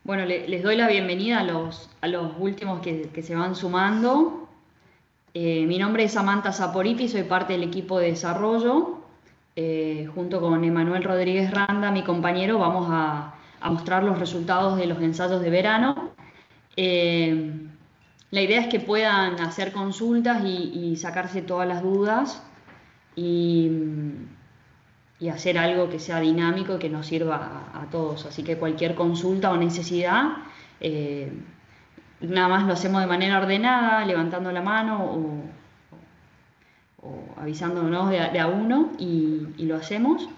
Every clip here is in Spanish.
Bueno, les doy la bienvenida a los últimos que se van sumando. Mi nombre es Samantha Saporiti, soy parte del equipo de desarrollo. Junto con Emanuel Rodríguez Randa, mi compañero, vamos a mostrar los resultados de los ensayos de verano. Eh, la idea es que puedan hacer consultas y sacarse todas las dudas y, y hacer algo que sea dinámico y que nos sirva a todos. Así que cualquier consulta o necesidad, eh, nada más lo hacemos de manera ordenada, levantando la mano o avisándonos de a uno y lo hacemos.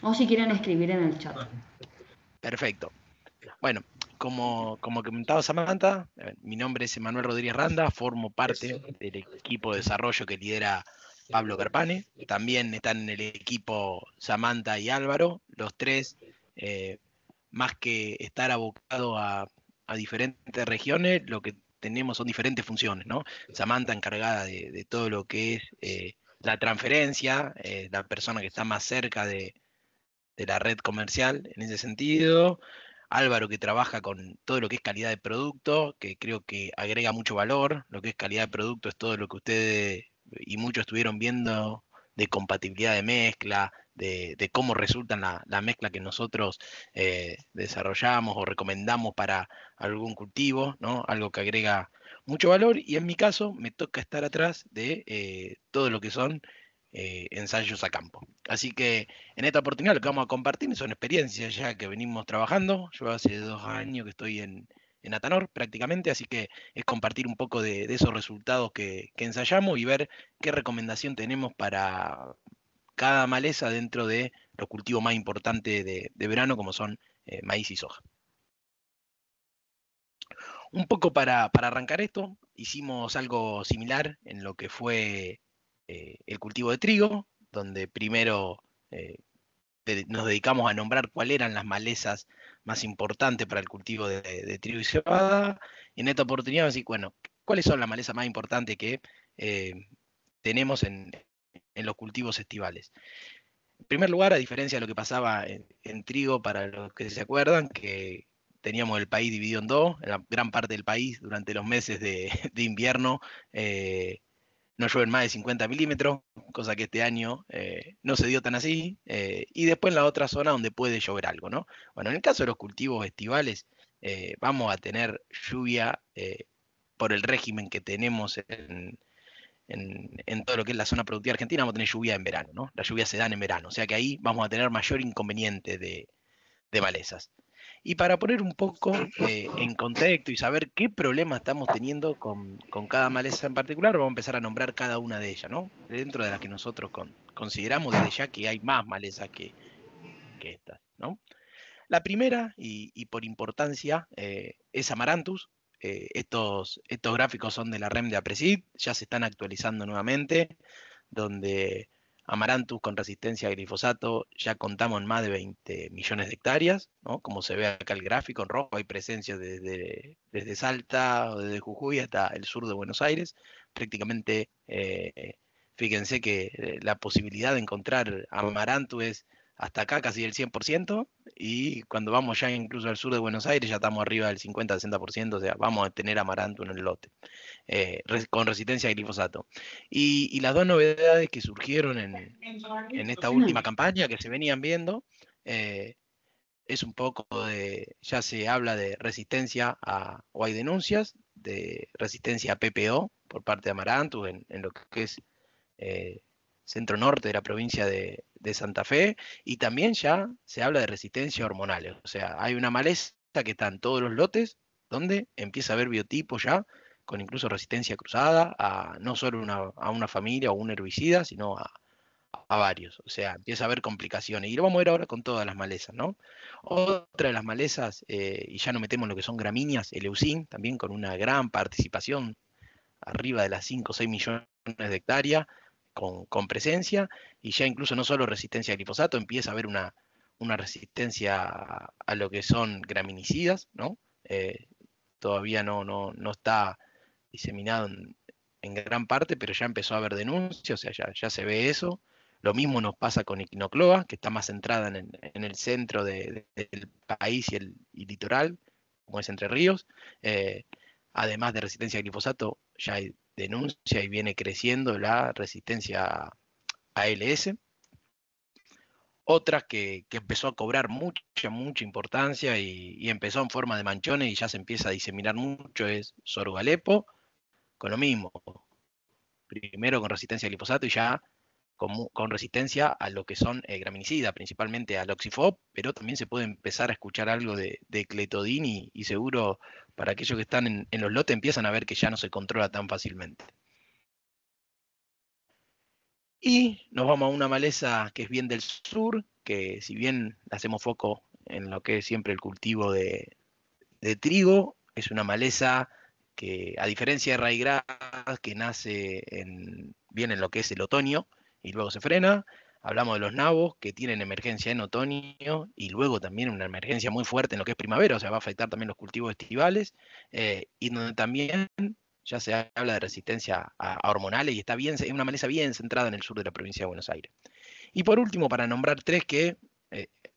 O si quieren escribir en el chat. Perfecto. Bueno, como comentaba Samantha, mi nombre es Emanuel Rodríguez Randa, formo parte del equipo de desarrollo que lidera Pablo Carpane. También están en el equipo Samantha y Álvaro, los tres, más que estar abocados a diferentes regiones, lo que tenemos son diferentes funciones, ¿no? Samantha encargada de todo lo que es la transferencia, la persona que está más cerca de la red comercial en ese sentido. Álvaro, que trabaja con todo lo que es calidad de producto, que creo que agrega mucho valor. Lo que es calidad de producto es todo lo que ustedes y muchos estuvieron viendo de compatibilidad de mezcla, de cómo resulta la mezcla que nosotros desarrollamos o recomendamos para algún cultivo, ¿no? Algo que agrega mucho valor. Y en mi caso me toca estar atrás de todo lo que son ensayos a campo. Así que en esta oportunidad lo que vamos a compartir son experiencias ya que venimos trabajando. Yo hace 2 años que estoy en Atanor prácticamente, así que es compartir un poco de esos resultados que ensayamos y ver qué recomendación tenemos para cada maleza dentro de los cultivos más importantes de verano, como son maíz y soja. Un poco para arrancar esto, hicimos algo similar en lo que fue el cultivo de trigo, donde primero nos dedicamos a nombrar cuáles eran las malezas más importantes para el cultivo de trigo y cebada. Y en esta oportunidad, así, bueno, ¿cuáles son las malezas más importantes que eh, tenemos en los cultivos estivales? En primer lugar, a diferencia de lo que pasaba en trigo, para los que se acuerdan, que teníamos el país dividido en dos, en la gran parte del país durante los meses de invierno, eh, no llueven más de 50 milímetros, cosa que este año no se dio tan así, y después en la otra zona donde puede llover algo, ¿no? Bueno, en el caso de los cultivos estivales, vamos a tener lluvia por el régimen que tenemos en todo lo que es la zona productiva argentina, vamos a tener lluvia en verano, ¿no? Las lluvias se dan en verano, o sea que ahí vamos a tener mayor inconveniente de malezas. Y para poner un poco en contexto y saber qué problema estamos teniendo con cada maleza en particular, vamos a empezar a nombrar cada una de ellas, ¿no? Dentro de las que nosotros consideramos desde ya que hay más malezas que estas, ¿no? La primera, y por importancia, es Amaranthus. Estos gráficos son de la REM de Apresid, ya se están actualizando nuevamente, donde Amaranthus con resistencia a glifosato ya contamos en más de 20 millones de hectáreas, ¿no? Como se ve acá el gráfico en rojo, hay presencia desde Salta o desde Jujuy hasta el sur de Buenos Aires. Prácticamente, fíjense que la posibilidad de encontrar Amaranthus es hasta acá casi el 100%, y cuando vamos ya incluso al sur de Buenos Aires ya estamos arriba del 50-60%, o sea, vamos a tener Amaranthus en el lote, con resistencia a glifosato. Y las dos novedades que surgieron en esta última campaña que se venían viendo, eh, es un poco ya se habla de resistencia o hay denuncias de resistencia a PPO por parte de Amaranthus en lo que es eh, centro norte de la provincia de Santa Fe, y también ya se habla de resistencia hormonal, o sea, hay una maleza que está en todos los lotes donde empieza a haber biotipos ya con incluso resistencia cruzada a no solo a una familia o un herbicida, sino a varios, o sea, empieza a haber complicaciones, y lo vamos a ver ahora con todas las malezas, ¿no? Otra de las malezas, y ya no metemos lo que son gramíneas, el Leucin, también con una gran participación, arriba de las 5 o 6 millones de hectáreas, con presencia, y ya incluso no solo resistencia a glifosato, empieza a haber una resistencia a lo que son graminicidas, ¿no? Todavía no está diseminado en gran parte, pero ya empezó a haber denuncias, o sea, ya se ve eso. Lo mismo nos pasa con Equinocloa, que está más centrada en el centro del país y litoral, como es Entre Ríos. Además de resistencia a glifosato, ya hay denuncia y viene creciendo la resistencia a ALS. Otras que empezó a cobrar mucha importancia y empezó en forma de manchones y ya se empieza a diseminar mucho es sorgo Alepo, con lo mismo, primero con resistencia a glifosato y ya con resistencia a lo que son graminicidas, principalmente al Oxifop, pero también se puede empezar a escuchar algo de Cletodin y seguro para aquellos que están en los lotes empiezan a ver que ya no se controla tan fácilmente. Y nos vamos a una maleza que es bien del sur, que si bien hacemos foco en lo que es siempre el cultivo de trigo, es una maleza que, a diferencia de raigras, que nace bien en lo que es el otoño y luego se frena. Hablamos de los nabos que tienen emergencia en otoño y luego también una emergencia muy fuerte en lo que es primavera, o sea, va a afectar también los cultivos estivales, y donde también ya se habla de resistencia a hormonales y está bien, es una maleza bien centrada en el sur de la provincia de Buenos Aires. Y por último, para nombrar tres que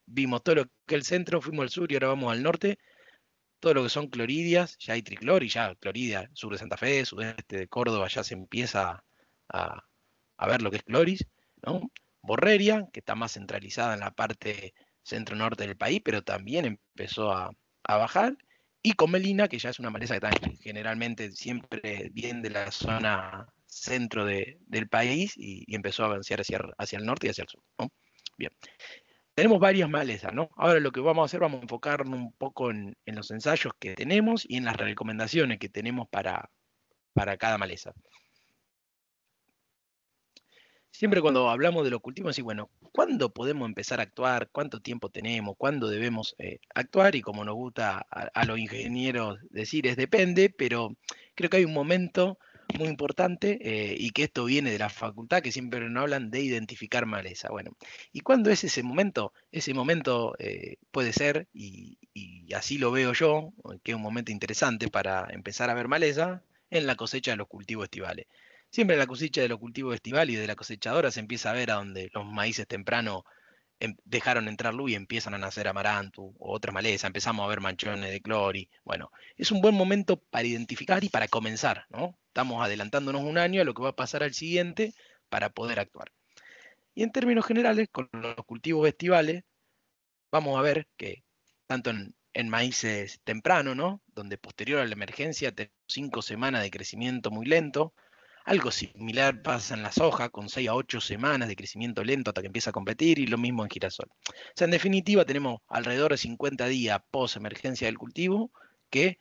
vimos todo lo que es el centro, fuimos al sur y ahora vamos al norte, todo lo que son cloridias, ya hay triclor y ya cloridia, sur de Santa Fe, sudeste de Córdoba, ya se empieza a, a ver lo que es cloris, ¿no? Borreria, que está más centralizada en la parte centro-norte del país, pero también empezó a bajar, y comelina, que ya es una maleza que está generalmente siempre bien de la zona centro del país y empezó a avanzar hacia el norte y hacia el sur, ¿no? Bien. Tenemos varias malezas, ¿no? Ahora lo que vamos a hacer, vamos a enfocarnos un poco en los ensayos que tenemos y en las recomendaciones que tenemos para cada maleza. Siempre cuando hablamos de los cultivos, y bueno, ¿cuándo podemos empezar a actuar? ¿Cuánto tiempo tenemos? ¿Cuándo debemos actuar? Y como nos gusta a los ingenieros decir, es depende, pero creo que hay un momento muy importante y que esto viene de la facultad, que siempre nos hablan de identificar maleza. Bueno, ¿y cuándo es ese momento? Ese momento puede ser, y así lo veo yo, que es un momento interesante para empezar a ver maleza, en la cosecha de los cultivos estivales. Siempre en la cosecha de los cultivos estivales y de la cosechadora se empieza a ver a donde los maíces tempranos dejaron entrar luz y empiezan a nacer amaranto o otras malezas, empezamos a ver manchones de clori. Bueno, es un buen momento para identificar y para comenzar, ¿no? Estamos adelantándonos un año a lo que va a pasar al siguiente para poder actuar. Y en términos generales, con los cultivos estivales, vamos a ver que tanto en maíces tempranos, ¿no? Donde posterior a la emergencia tenemos 5 semanas de crecimiento muy lento. Algo similar pasa en la soja, con 6 a 8 semanas de crecimiento lento hasta que empieza a competir, y lo mismo en girasol. O sea, en definitiva, tenemos alrededor de 50 días post emergencia del cultivo que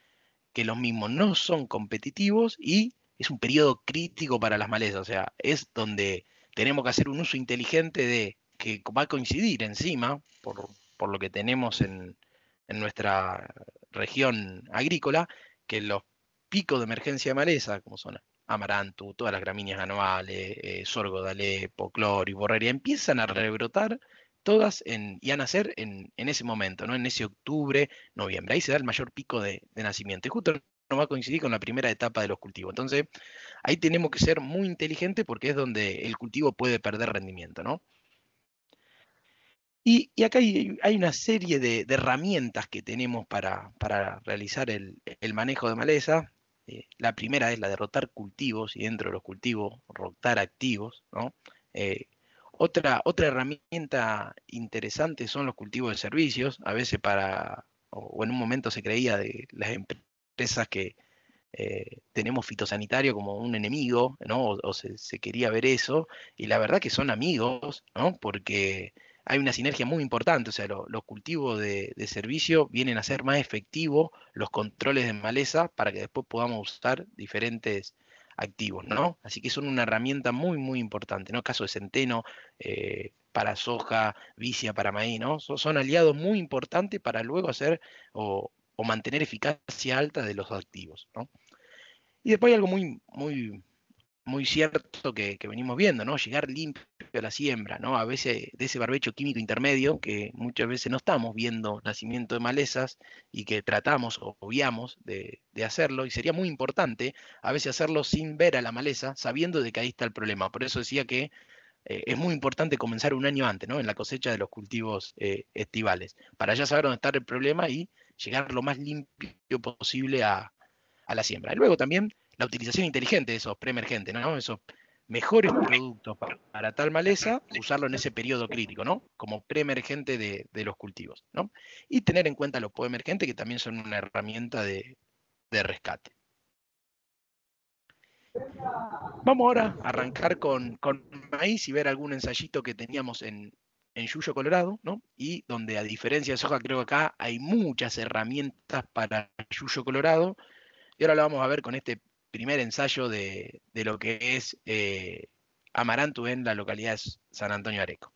los mismos no son competitivos y es un periodo crítico para las malezas. O sea, es donde tenemos que hacer un uso inteligente de que va a coincidir encima, por lo que tenemos en nuestra región agrícola, que los picos de emergencia de maleza, como son amaranto, todas las gramíneas anuales, sorgo de Alepo, clor y borreria, empiezan a rebrotar todas y a nacer en ese momento, ¿no? En ese octubre, noviembre. Ahí se da el mayor pico de nacimiento. Y justo no va a coincidir con la primera etapa de los cultivos. Entonces, ahí tenemos que ser muy inteligentes porque es donde el cultivo puede perder rendimiento, ¿no? Y acá hay una serie de herramientas que tenemos para realizar el manejo de maleza. La primera es la de rotar cultivos y dentro de los cultivos rotar activos, ¿no? Otra herramienta interesante son los cultivos de servicios. A veces o en un momento se creía de las empresas que tenemos fitosanitario como un enemigo, ¿no? O se quería ver eso, y la verdad que son amigos, ¿no? Porque hay una sinergia muy importante, o sea, los cultivos de servicio vienen a ser más efectivos los controles de maleza para que después podamos usar diferentes activos, ¿no? Así que son una herramienta muy importante, ¿no? Caso de centeno, para soja, vicia para maíz, ¿no? Son aliados muy importantes para luego hacer o mantener eficacia alta de los activos, ¿no? Y después hay algo muy cierto que venimos viendo, ¿no? Llegar limpio a la siembra, ¿no? A veces de ese barbecho químico intermedio que muchas veces no estamos viendo nacimiento de malezas y que tratamos o obviamos de hacerlo, y sería muy importante a veces hacerlo sin ver a la maleza, sabiendo de que ahí está el problema. Por eso decía que es muy importante comenzar un año antes, ¿no? En la cosecha de los cultivos estivales, para ya saber dónde está el problema y llegar lo más limpio posible a la siembra. Y luego también la utilización inteligente de esos preemergentes, ¿no? Esos mejores productos para tal maleza, usarlo en ese periodo crítico, ¿no? Como preemergente de los cultivos, ¿no? Y tener en cuenta los poemergentes, que también son una herramienta de rescate. Vamos ahora a arrancar con maíz y ver algún ensayito que teníamos en Yuyo, Colorado, ¿no? Y donde, a diferencia de soja, creo que acá hay muchas herramientas para Yuyo, Colorado. Y ahora lo vamos a ver con este primer ensayo de lo que es amaranto en la localidad de San Antonio de Areco.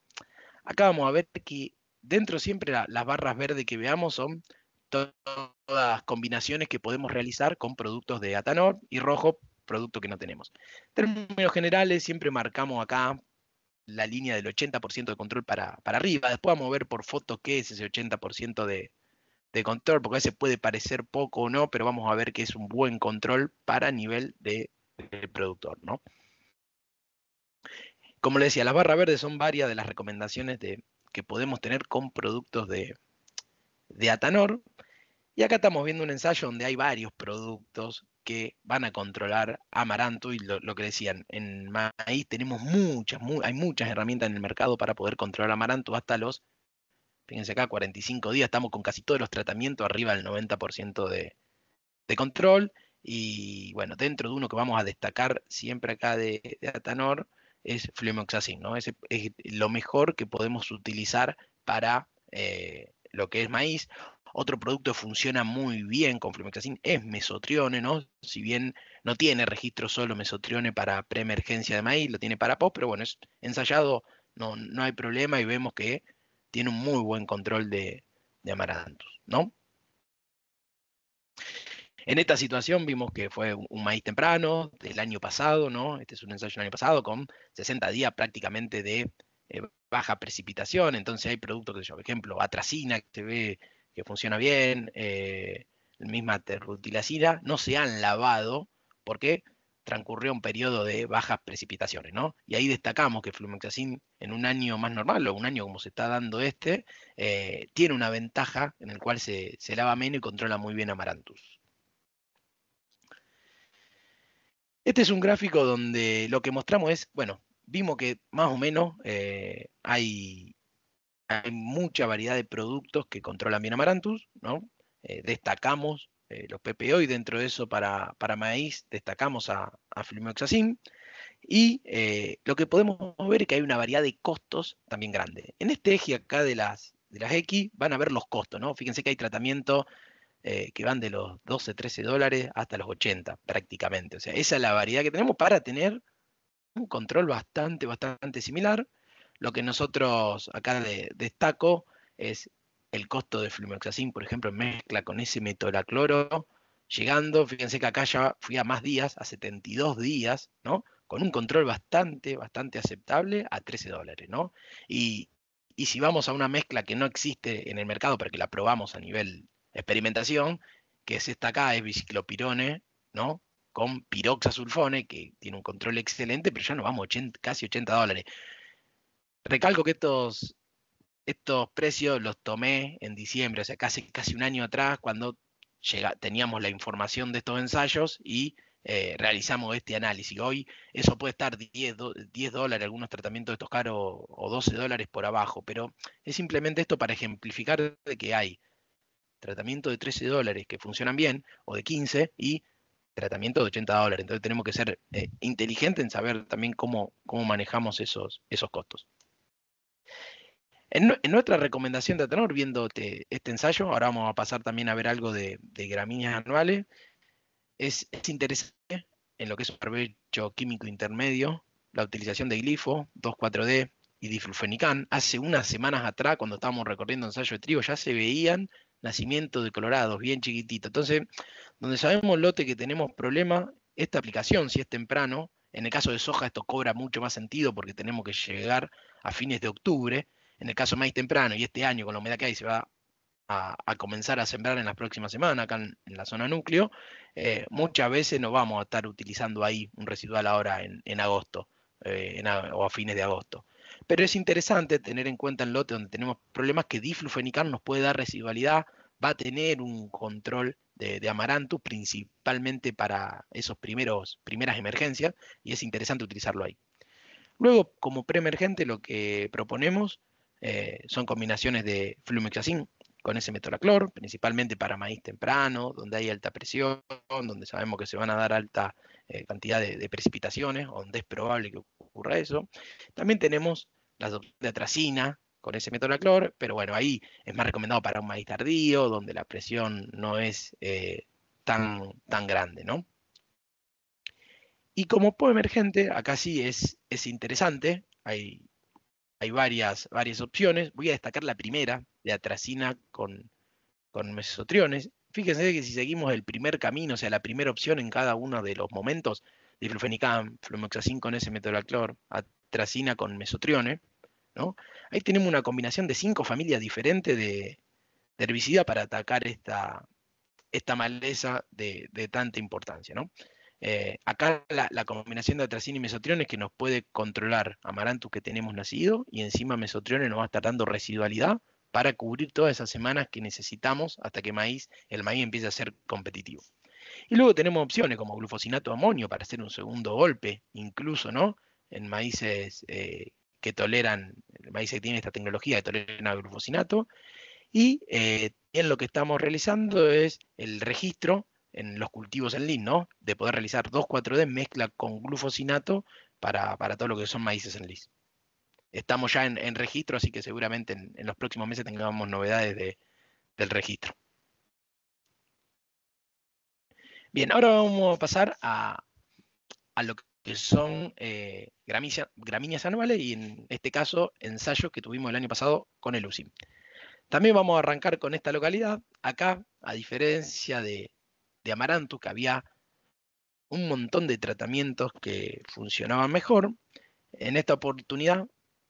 Acá vamos a ver que dentro siempre las barras verdes que veamos son todas combinaciones que podemos realizar con productos de Atanor, y rojo, producto que no tenemos. En términos generales siempre marcamos acá la línea del 80% de control para arriba. Después vamos a ver por foto qué es ese 80% de control, porque a veces puede parecer poco o no, pero vamos a ver que es un buen control para nivel del productor, ¿no? Como le decía, las barras verdes son varias de las recomendaciones que podemos tener con productos de Atanor. Y acá estamos viendo un ensayo donde hay varios productos que van a controlar amaranto, y lo que decían, en maíz tenemos hay muchas herramientas en el mercado para poder controlar amaranto hasta los, fíjense acá, 45 días, estamos con casi todos los tratamientos arriba del 90% de control. Y bueno, dentro de uno que vamos a destacar siempre acá de Atanor es Flumeoxacin, ¿no? Es lo mejor que podemos utilizar para lo que es maíz. Otro producto que funciona muy bien con Flumeoxacin es Mesotrione, ¿no? Si bien no tiene registro solo Mesotrione para preemergencia de maíz, lo tiene para post, pero bueno, es ensayado, no hay problema, y vemos que tiene un muy buen control de amarantos, ¿no? En esta situación vimos que fue un maíz temprano del año pasado, ¿no? Este es un ensayo del año pasado con 60 días prácticamente de baja precipitación. Entonces hay productos que, por ejemplo, atracina, que se ve que funciona bien, la misma terrutilacina, no se han lavado porque transcurrió un periodo de bajas precipitaciones, ¿no? Y ahí destacamos que Flumeoxacin en un año más normal, o un año como se está dando tiene una ventaja en el cual se lava menos y controla muy bien Amaranthus. Este es un gráfico donde lo que mostramos es, bueno, vimos que más o menos hay mucha variedad de productos que controlan bien Amaranthus, ¿no? Destacamos los PPO, y dentro de eso para maíz destacamos a Flumeoxacin. Y lo que podemos ver es que hay una variedad de costos también grande. En este eje acá de las X van a ver los costos, ¿no? Fíjense que hay tratamientos que van de los 12, 13 dólares hasta los 80 prácticamente. O sea, esa es la variedad que tenemos para tener un control bastante similar. Lo que nosotros acá destaco es el costo de Flumeoxacin, por ejemplo, en mezcla con ese metolacloro, llegando, fíjense que acá ya fui a más días, a 72 días, ¿no? Con un control bastante aceptable a 13 dólares, ¿no? Y si vamos a una mezcla que no existe en el mercado, pero que la probamos a nivel experimentación, que es esta acá, es biciclopirone, ¿no? Con piroxasulfone, que tiene un control excelente, pero ya nos vamos casi 80 dólares. Recalco que estos precios los tomé en diciembre, o sea, casi un año atrás, cuando teníamos la información de estos ensayos y realizamos este análisis. Hoy eso puede estar 10 dólares, algunos tratamientos de estos caros, o 12 dólares por abajo, pero es simplemente esto para ejemplificar de que hay tratamientos de 13 dólares que funcionan bien, o de 15, y tratamiento de 80 dólares. Entonces tenemos que ser inteligentes en saber también cómo manejamos esos costos. En nuestra recomendación de Atanor, viendo este ensayo, ahora vamos a pasar también a ver algo de gramíneas anuales. Es interesante en lo que es un barbecho químico intermedio, la utilización de glifo, 2,4-D y diflufenicán. Hace unas semanas atrás, cuando estábamos recorriendo ensayo de trigo, ya se veían nacimientos de colorados bien chiquititos. Entonces, donde sabemos lote que tenemos problema, esta aplicación, si es temprano, en el caso de soja esto cobra mucho más sentido porque tenemos que llegar a fines de octubre. En el caso de maíz temprano, y este año con la humedad que hay se va a comenzar a sembrar en las próximas semanas acá en la zona núcleo, muchas veces no vamos a estar utilizando ahí un residual ahora en agosto o a fines de agosto. Pero es interesante tener en cuenta el lote donde tenemos problemas que diflufenicán nos puede dar residualidad va a tener un control de Amaranthus principalmente para esos primeras emergencias, y es interesante utilizarlo ahí. Luego, como preemergente, lo que proponemos son combinaciones de flumioxacin con S-metolaclor, principalmente para maíz temprano, donde hay alta presión, donde sabemos que se van a dar alta cantidad de precipitaciones, donde es probable que ocurra eso. También tenemos la de atracina con S-metolaclor, pero bueno, ahí es más recomendado para un maíz tardío, donde la presión no es tan grande, ¿no? Y como emergente, acá sí es interesante, hay varias opciones. Voy a destacar la primera, de atracina con mesotriones. Fíjense que si seguimos el primer camino, o sea, la primera opción en cada uno de los momentos, diflufenicam, flumoxacin con S-metolaclor, atracina con mesotriones, ¿no? Ahí tenemos una combinación de 5 familias diferentes de herbicida para atacar esta maleza de tanta importancia, ¿no? Acá la combinación de atracina y mesotriones que nos puede controlar Amaranthus que tenemos nacido, y encima mesotriones nos va a estar dando residualidad para cubrir todas esas semanas que necesitamos hasta que el maíz empiece a ser competitivo. Y luego tenemos opciones como glufosinato de amonio para hacer un segundo golpe, incluso, ¿no? En maíces que toleran, el maíz que tiene esta tecnología que toleran el glufosinato. Y en lo que estamos realizando es el registro en los cultivos en LIN, ¿no? De poder realizar 2,4-D mezcla con glufosinato para todo lo que son maíces en LIS. Estamos ya en registro, así que seguramente en los próximos meses tengamos novedades del registro. Bien, ahora vamos a pasar a lo que son gramíneas anuales, y en este caso ensayos que tuvimos el año pasado con el UCIM. También vamos a arrancar con esta localidad. Acá, a diferencia de Amaranthus, que había un montón de tratamientos que funcionaban mejor, en esta oportunidad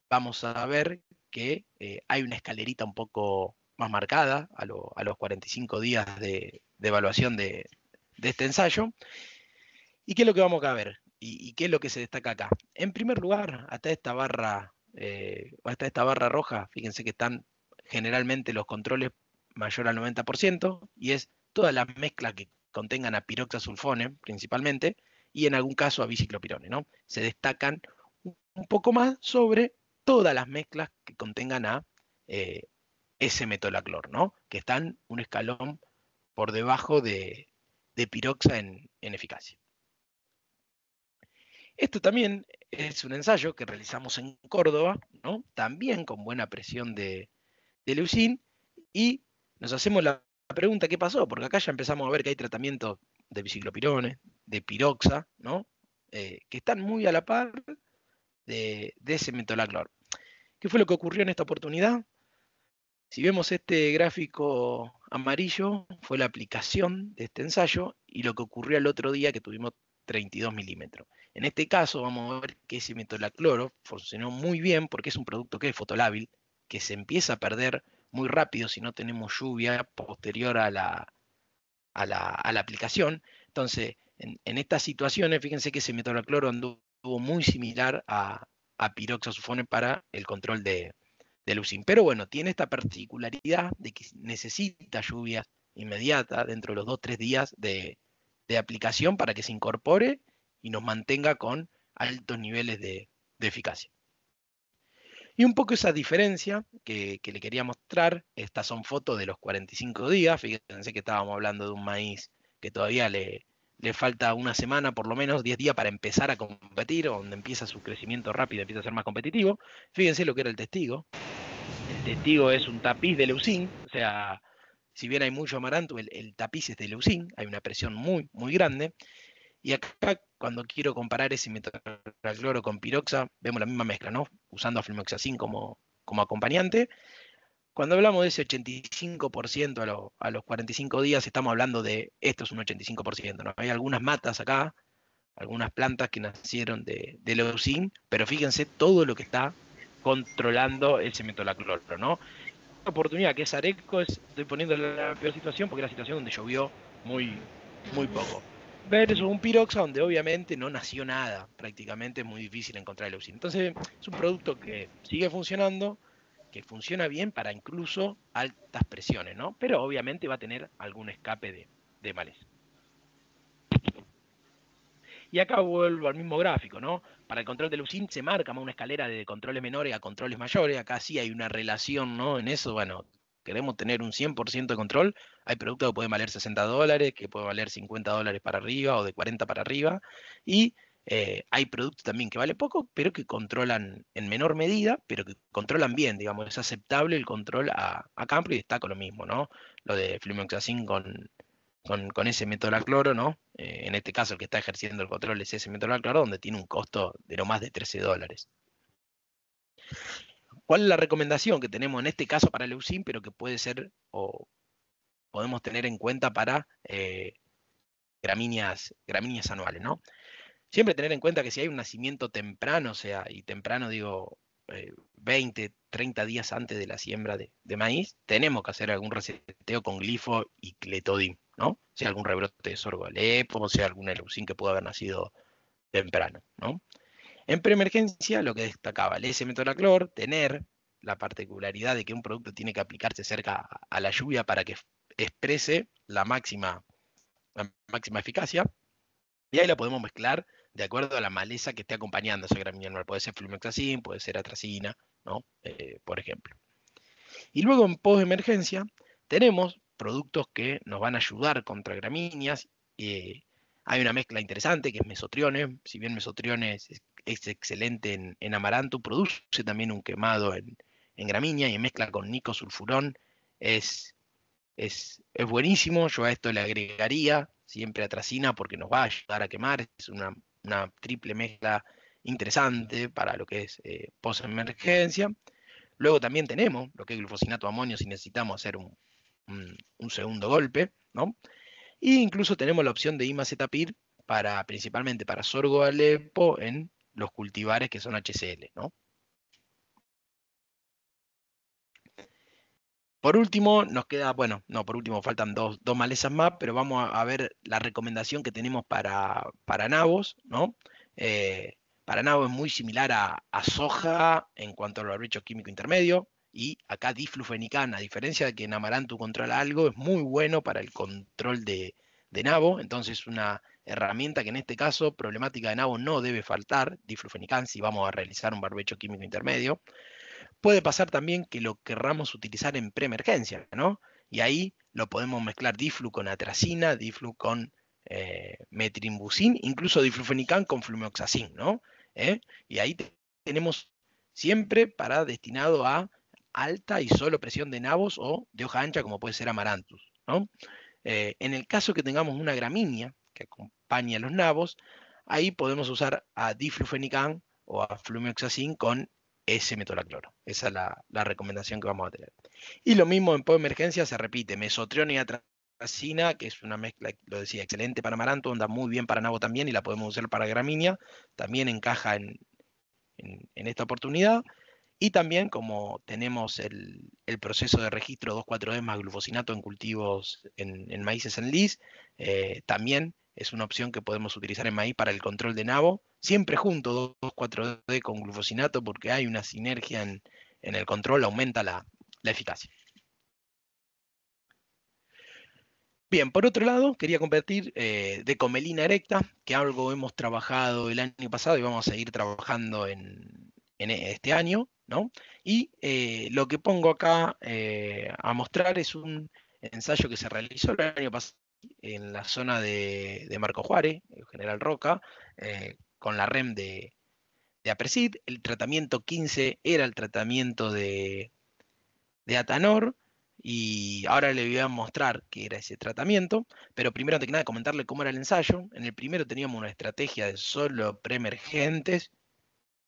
vamos a ver que hay una escalerita un poco más marcada a los 45 días de evaluación de este ensayo. ¿Y qué es lo que vamos a ver? ¿Y qué es lo que se destaca acá? En primer lugar, hasta esta barra roja, fíjense que están generalmente los controles mayor al 90%, y es todas las mezclas que contengan a piroxasulfone principalmente, y en algún caso a biciclopirone, ¿no? Se destacan un poco más sobre todas las mezclas que contengan a S-metolaclor, ¿no? Que están un escalón por debajo de piroxa en eficacia. Esto también es un ensayo que realizamos en Córdoba, ¿no? También con buena presión de leucin, y nos hacemos la pregunta, ¿qué pasó? Porque acá ya empezamos a ver que hay tratamientos de biciclopirone, de piroxa, ¿no? Que están muy a la par de ese metolaclor. ¿Qué fue lo que ocurrió en esta oportunidad? Si vemos este gráfico amarillo, fue la aplicación de este ensayo, y lo que ocurrió el otro día que tuvimos 32 milímetros. En este caso vamos a ver que ese metolacloro funcionó muy bien porque es un producto que es fotolábil, que se empieza a perder muy rápido si no tenemos lluvia posterior a la aplicación. Entonces, en estas situaciones, fíjense que ese metolacloro anduvo muy similar a piroxasulfone para el control de leucin. Pero bueno, tiene esta particularidad de que necesita lluvias inmediatas dentro de los 2-3 días de aplicación para que se incorpore y nos mantenga con altos niveles de eficacia. Y un poco esa diferencia que le quería mostrar, estas son fotos de los 45 días, fíjense que estábamos hablando de un maíz que todavía le falta una semana, por lo menos 10 días para empezar a competir, donde empieza su crecimiento rápido, empieza a ser más competitivo. Fíjense lo que era el testigo. El testigo es un tapiz de leucin, o sea, si bien hay mucho amaranto, el tapiz es de leucin, hay una presión muy, muy grande. Y acá, cuando quiero comparar ese metolacloro con piroxa, vemos la misma mezcla, ¿no? Usando aflimoxacin como acompañante. Cuando hablamos de ese 85% a los 45 días, estamos hablando de esto es un 85%, ¿no? Hay algunas matas acá, algunas plantas que nacieron de leucin, pero fíjense todo lo que está controlando ese metolacloro, ¿no? Una oportunidad que es Areco, estoy poniendo la peor situación porque es la situación donde llovió muy, muy poco. Versus un piroxa donde obviamente no nació nada, prácticamente es muy difícil encontrar el leucin. Entonces es un producto que sigue funcionando, que funciona bien para incluso altas presiones, ¿no? Pero obviamente va a tener algún escape de maleza. Y acá vuelvo al mismo gráfico, ¿no? Para el control de leucin se marca una escalera de controles menores a controles mayores. Acá sí hay una relación, ¿no? En eso, bueno, queremos tener un 100% de control. Hay productos que pueden valer $60, que pueden valer $50 para arriba o de 40 para arriba. Y hay productos también que valen poco, pero que controlan en menor medida, pero que controlan bien, digamos. Es aceptable el control a campo y está con lo mismo, ¿no? Lo de fluoxacin con ese metolacloro, ¿no? En este caso el que está ejerciendo el control es ese metolacloro, donde tiene un costo de no más de $13. ¿Cuál es la recomendación que tenemos en este caso para leucin, pero que puede ser o podemos tener en cuenta para gramíneas anuales, ¿no? Siempre tener en cuenta que si hay un nacimiento temprano, o sea, y temprano digo 20, 30 días antes de la siembra de maíz, tenemos que hacer algún reseteo con glifo y clethodim, ¿no? Sea algún rebrote de sorgo alepo, o sea algún leucin que pudo haber nacido temprano, ¿no? En preemergencia, lo que destacaba el S-metolaclor, tener la particularidad de que un producto tiene que aplicarse cerca a la lluvia para que exprese la máxima eficacia, y ahí la podemos mezclar de acuerdo a la maleza que esté acompañando a esa gramínea anual. Puede ser fluoxacin, puede ser atracina, ¿no? Por ejemplo. Y luego en post-emergencia tenemos productos que nos van a ayudar contra gramíneas. Hay una mezcla interesante que es mesotrione. Si bien mesotrione es excelente en amaranto, produce también un quemado en gramínea, y en mezcla con nicosulfurón es buenísimo. Yo a esto le agregaría siempre atracina porque nos va a ayudar a quemar. Es una triple mezcla interesante para lo que es post-emergencia. Luego también tenemos lo que es glufosinato de amonio si necesitamos hacer un segundo golpe, ¿no? E incluso tenemos la opción de imazepir principalmente para sorgo alepo en los cultivares que son HCl, ¿no? Por último, nos queda, bueno, no, por último faltan dos malezas más, pero vamos a ver la recomendación que tenemos para nabos, ¿no? Para nabos es muy similar a soja en cuanto al barbecho químico intermedio, y acá diflufenican, a diferencia de que en amaranto controla algo, es muy bueno para el control de nabo. Entonces una herramienta que en este caso, problemática de nabo, no debe faltar, diflufenican, si vamos a realizar un barbecho químico intermedio. Puede pasar también que lo querramos utilizar en preemergencia, ¿no? Y ahí lo podemos mezclar diflu con atracina, diflu con metrimbucin, incluso diflufenican con fluoxacin, ¿no? Y ahí tenemos siempre para destinado a alta y solo presión de nabos o de hoja ancha, como puede ser amaranthus, ¿no? En el caso que tengamos una gramínea que acompañe a los nabos, ahí podemos usar a diflufenican o a fluoxacin con ese metolacloro. Esa es la recomendación que vamos a tener. Y lo mismo en post-emergencia se repite, mesotrione y atracina, que es una mezcla, lo decía, excelente para amaranto, anda muy bien para nabo también, y la podemos usar para gramínea, también encaja en esta oportunidad. Y también, como tenemos el proceso de registro 2,4-D más glufosinato en cultivos en maíces en lis, también es una opción que podemos utilizar en maíz para el control de nabo, siempre junto 2,4-D con glufosinato, porque hay una sinergia en el control, aumenta la eficacia. Bien, por otro lado, quería compartir decomelina erecta, que algo hemos trabajado el año pasado y vamos a seguir trabajando en este año, ¿no? Y lo que pongo acá a mostrar es un ensayo que se realizó el año pasado en la zona de Marco Juárez, General Roca, con la REM de Apresid. El tratamiento 15 era el tratamiento de Atanor, y ahora le voy a mostrar qué era ese tratamiento, pero primero, antes que nada, comentarle cómo era el ensayo. En el primero teníamos una estrategia de solo preemergentes,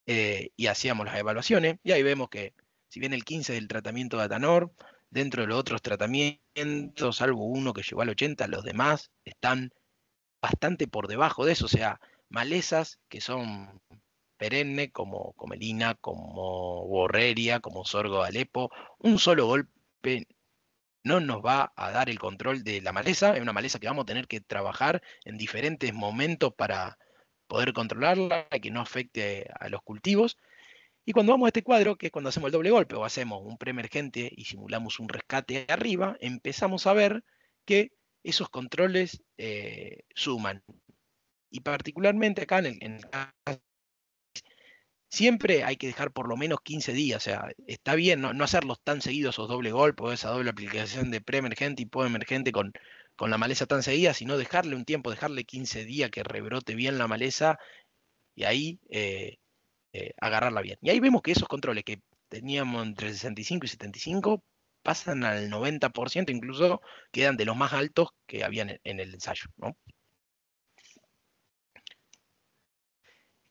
y hacíamos las evaluaciones, y ahí vemos que si bien el 15 del tratamiento de Atanor, dentro de los otros tratamientos, salvo uno que llegó al 80, los demás están bastante por debajo de eso, o sea, malezas que son perenne, como comelina, como borreria, como sorgo de Alepo. Un solo golpe no nos va a dar el control de la maleza, es una maleza que vamos a tener que trabajar en diferentes momentos para poder controlarla y que no afecte a los cultivos. Y cuando vamos a este cuadro, que es cuando hacemos el doble golpe o hacemos un preemergente y simulamos un rescate arriba, empezamos a ver que esos controles suman. Y particularmente acá en el caso, siempre hay que dejar por lo menos 15 días. O sea, está bien no hacerlos tan seguidos esos doble golpes o esa doble aplicación de preemergente y postemergente con la maleza tan seguida, sino dejarle un tiempo, dejarle 15 días que rebrote bien la maleza y ahí agarrarla bien. Y ahí vemos que esos controles que teníamos entre 65 y 75 pasan al 90%, incluso quedan de los más altos que habían en el ensayo, ¿no?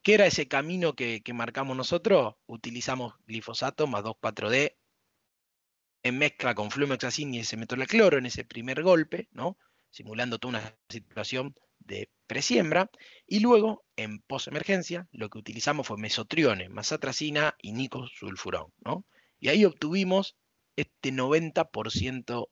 ¿Qué era ese camino que marcamos nosotros? Utilizamos glifosato más 2,4-D en mezcla con fluoxacin y ese metolacloro en ese primer golpe, ¿no? Simulando toda una situación de presiembra, y luego en posemergencia lo que utilizamos fue mesotrione, más atracina y nicosulfurón, ¿no? Y ahí obtuvimos este 90%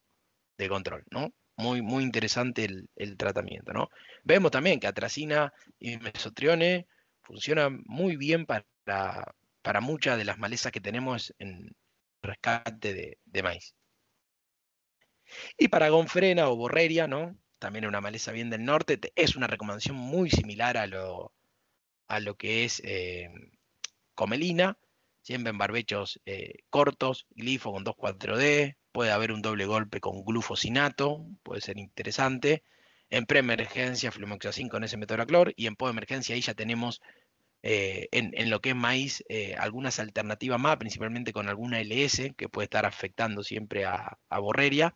de control, ¿no? Muy, muy interesante el tratamiento, ¿no? Vemos también que atracina y mesotrione funcionan muy bien para muchas de las malezas que tenemos en rescate de maíz. Y para gonfrena o borreria, ¿no? También una maleza bien del norte, es una recomendación muy similar a lo que es comelina, siempre en barbechos cortos, glifo con 2,4-D, puede haber un doble golpe con glufosinato, puede ser interesante. En preemergencia, fluoxacin con ese metolaclor, y en postemergencia ahí ya tenemos en lo que es maíz algunas alternativas más, principalmente con alguna LS que puede estar afectando siempre a borreria.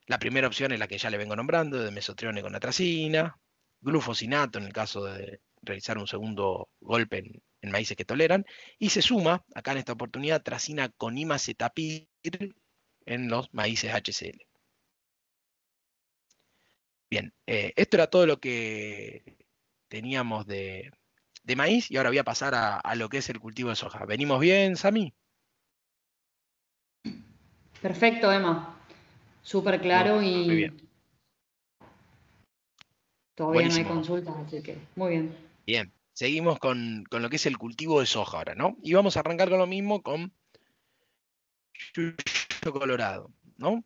La primera opción es la que ya le vengo nombrando, de mesotrione con atracina, glufosinato en el caso de realizar un segundo golpe en maíces que toleran, y se suma, acá en esta oportunidad, tracina con imacetapir en los maíces HCL. Bien, esto era todo lo que teníamos de maíz, y ahora voy a pasar a lo que es el cultivo de soja. ¿Venimos bien, Sami? Perfecto, Emma. Súper Muy, claro muy bien, y todavía no hay buenísimo. consultas, así que muy bien. Bien, seguimos con lo que es el cultivo de soja ahora, ¿no? Y vamos a arrancar con lo mismo con yuyo colorado, ¿no?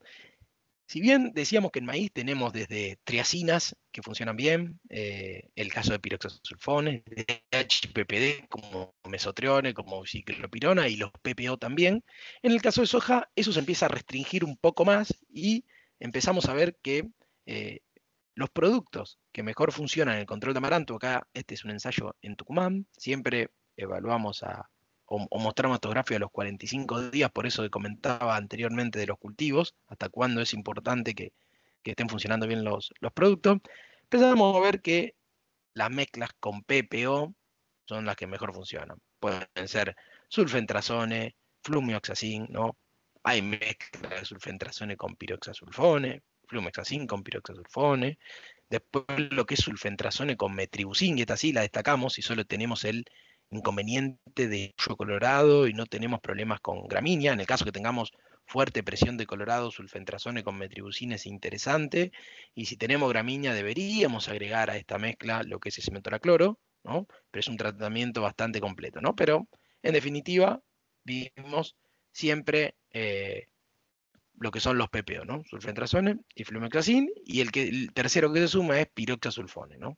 Si bien decíamos que en maíz tenemos desde triacinas que funcionan bien, el caso de piroxasulfones, de HPPD como mesotrione, como ciclopirona y los PPO también, en el caso de soja eso se empieza a restringir un poco más y empezamos a ver que los productos que mejor funcionan en el control de amaranto, acá este es un ensayo en Tucumán, siempre evaluamos o mostramos estos gráficos a los 45 días, por eso que comentaba anteriormente de los cultivos, hasta cuándo es importante que estén funcionando bien los productos. Empezamos a ver que las mezclas con PPO son las que mejor funcionan. Pueden ser sulfentrazone, flumioxacin, ¿no? Hay mezclas de sulfentrazone con piroxasulfone, flumioxacin con piroxasulfone. Después lo que es sulfentrazone con metribuzin, y esta sí la destacamos si solo tenemos el inconveniente de yuyo colorado y no tenemos problemas con gramínea. En el caso que tengamos fuerte presión de colorado, sulfentrazone con metribuzin es interesante. Y si tenemos gramínea, deberíamos agregar a esta mezcla lo que es ese metolacloro, ¿no? Pero es un tratamiento bastante completo, ¿no? Pero en definitiva, vimos siempre lo que son los PPO, ¿no? Sulfentrazone y flumioxacin, y el tercero que se suma es piroxasulfone, ¿no?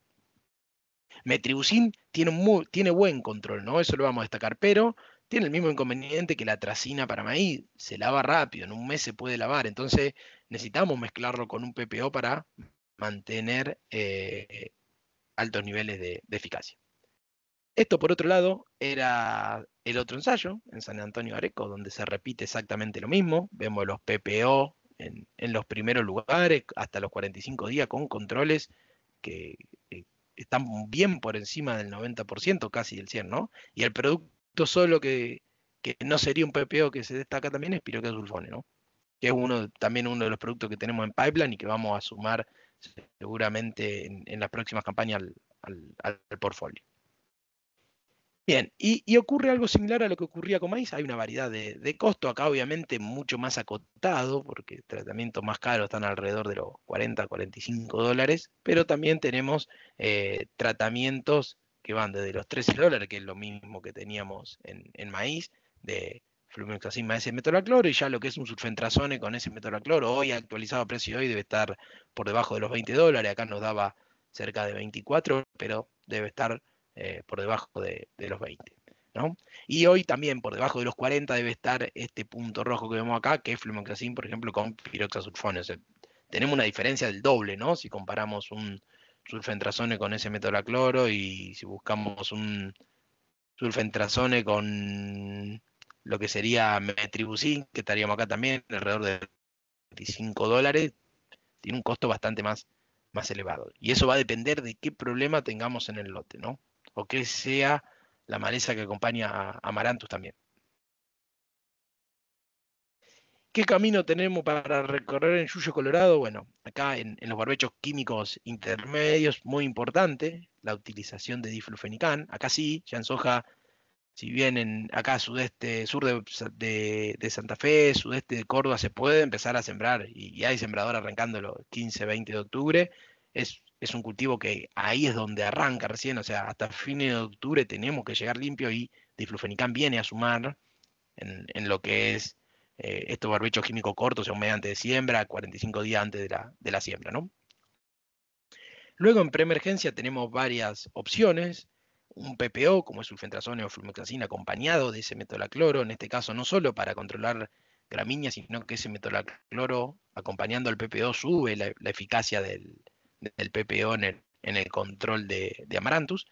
Metribuzin tiene buen control, ¿no? Eso lo vamos a destacar, pero tiene el mismo inconveniente que la tracina para maíz, se lava rápido, en un mes se puede lavar, entonces necesitamos mezclarlo con un PPO para mantener altos niveles de eficacia. Esto, por otro lado, era el otro ensayo en San Antonio Areco, donde se repite exactamente lo mismo. Vemos los PPO en los primeros lugares, hasta los 45 días, con controles que están bien por encima del 90%, casi del 100%, ¿no? Y el producto solo que no sería un PPO que se destaca también es piroxasulfone, ¿no? Que es también uno de los productos que tenemos en pipeline y que vamos a sumar seguramente en las próximas campañas al portfolio. Bien, y ocurre algo similar a lo que ocurría con maíz. Hay una variedad de costo, acá obviamente mucho más acotado, porque tratamientos más caros están alrededor de los $40, $45, pero también tenemos tratamientos que van desde los $13, que es lo mismo que teníamos en maíz, de flumioxazin más ese metolacloro, y ya lo que es un sulfentrazone con ese metolacloro, hoy actualizado a precio de hoy debe estar por debajo de los $20, acá nos daba cerca de 24, pero debe estar por debajo de los 20. ¿No? Y hoy también por debajo de los 40 debe estar este punto rojo que vemos acá, que es flumioxazin, por ejemplo, con piroxasulfone. O sea, tenemos una diferencia del doble, ¿no? Si comparamos un sulfentrazone con ese metolacloro y si buscamos un sulfentrazone con lo que sería metribuzin, que estaríamos acá también alrededor de $25, tiene un costo bastante más elevado. Y eso va a depender de qué problema tengamos en el lote, ¿no? O que sea la maleza que acompaña a Amaranthus también. ¿Qué camino tenemos para recorrer en Yuyo Colorado? Bueno, acá en los barbechos químicos intermedios, muy importante, la utilización de diflufenicán. Acá sí, ya en soja, si bien acá sudeste, sur de Santa Fe, sudeste de Córdoba, se puede empezar a sembrar, y hay sembrador arrancando los 15, 20 de octubre, es un cultivo que ahí es donde arranca recién, o sea, hasta fines de octubre tenemos que llegar limpio y diflufenicán viene a sumar en lo que es estos barbechos químicos cortos, o mediante de siembra, 45 días antes de la siembra, ¿no? Luego en preemergencia tenemos varias opciones, un PPO como es sulfentrazone o flumioxazina acompañado de ese metolacloro, en este caso no solo para controlar gramíneas, sino que ese metolacloro acompañando al PPO sube la eficacia del PPO en el control de Amaranthus.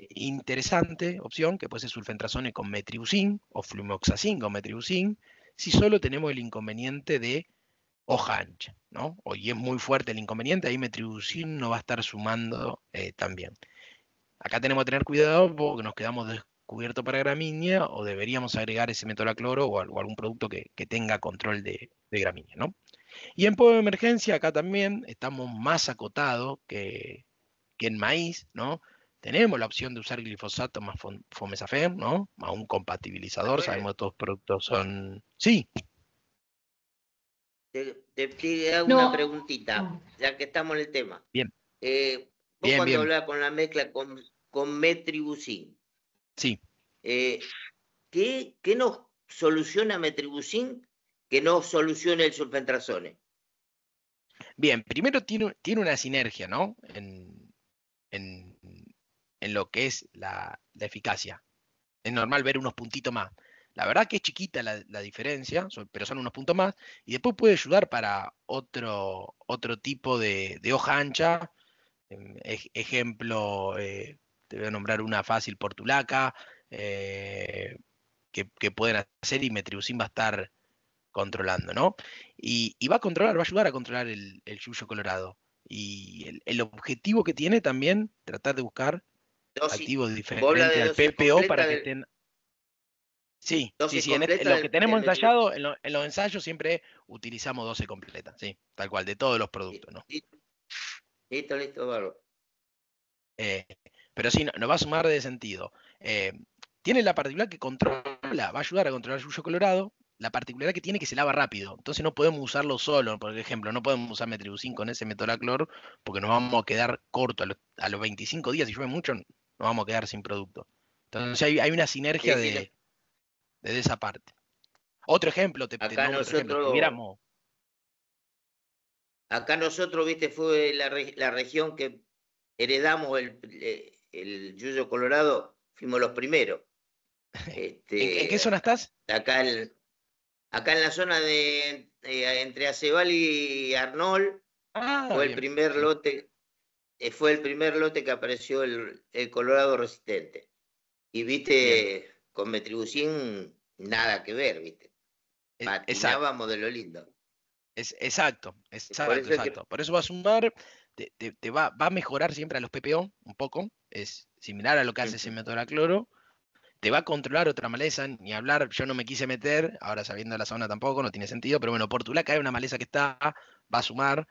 Interesante opción que puede ser sulfentrazone con metribuzin o flumioxazin con metribuzin, si solo tenemos el inconveniente de hoja ancha, ¿no? Y es muy fuerte el inconveniente, ahí metribuzin no va a estar sumando también. Acá tenemos que tener cuidado porque nos quedamos descubiertos para gramínea, o deberíamos agregar ese metolacloro o algún producto que tenga control de gramínea, ¿no? Y en podo de emergencia acá también estamos más acotados que en maíz, ¿no? Tenemos la opción de usar glifosato más fomezafem, ¿no? Más un compatibilizador, sabemos que todos los productos son... Sí, Te hago una No, preguntita, ya que estamos en el tema. bien, Vos bien, cuando bien, hablás con la mezcla con metribuzin, sí. ¿qué nos soluciona metribuzin que no solucione el sulfentrazone? Bien, primero tiene una sinergia, ¿no? En, en lo que es la eficacia. Es normal ver unos puntitos más. La verdad que es chiquita la diferencia, pero son unos puntos más. Y después puede ayudar para otro tipo de hoja ancha. Ejemplo, te voy a nombrar una fácil, portulaca, que pueden hacer y metribuzin va a estar controlando, ¿no? Y va a controlar, va a ayudar a controlar el yuyo colorado. Y el objetivo que tiene también, tratar de buscar activos Vos hablas diferentes de al dosis PPO completa para que estén... Sí, sí, dosis sí, en completa lo que de tenemos metribuzin. ensayado, en los ensayos siempre utilizamos 12 completas, sí, tal cual, de todos los productos, ¿no? Listo, bárbaro. Eh, pero sí, nos va a sumar de sentido. Tiene la particularidad que controla, va a ayudar a controlar el yuyo colorado, la particularidad que tiene que se lava rápido, entonces no podemos usarlo solo, por ejemplo, no podemos usar metribuzin con ese metolaclor porque nos vamos a quedar corto a los 25 días, si llueve mucho, nos vamos a quedar sin producto. Entonces hay una sinergia de esa parte. Otro ejemplo, te Acá nombro otro ejemplo, nosotros, tuviéramos... viste, fue la región que heredamos el yuyo colorado, fuimos los primeros. ¿En qué zona estás? Acá, acá en la zona de entre Aceval y Arnold Ah, fue el bien, primer sí. lote, que apareció el colorado resistente. Y Bien, viste, con metribuzin nada que ver, viste. exacto. Patinábamos de lo lindo. Exacto, Por exacto, eso es que exacto. Por eso va a sumar, te va a mejorar siempre a los PPO un poco, es similar a lo que hace ese metolacloro, te va a controlar otra maleza, ni hablar, yo no me quise meter, ahora sabiendo la zona tampoco, no tiene sentido, pero bueno, Portulaca hay una maleza que está, va a sumar.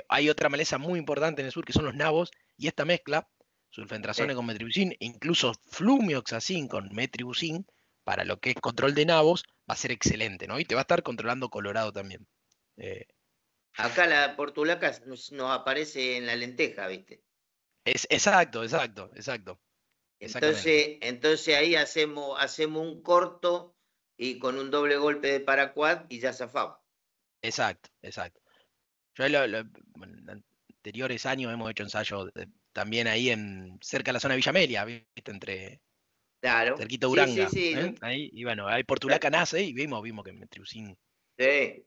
Hay otra maleza muy importante en el sur que son los nabos, y esta mezcla, sulfentrazone con metribuzin, e incluso flumioxazin con metribuzin, para lo que es control de nabos, va a ser excelente, ¿no? Y te va a estar controlando colorado también. Eh, acá la portulaca nos aparece en la lenteja, viste. Exacto. Exactamente. Entonces ahí hacemos un corto y con un doble golpe de paraquat y ya zafamos. Exacto. Yo bueno, en anteriores años hemos hecho ensayos también ahí cerca de la zona de Villa Amelia, ¿viste? Claro, Cerquita de sí, sí, Uranga, sí. ¿eh? Ahí, y bueno, ahí Portulaca nace y vimos que Metriucin. Sí,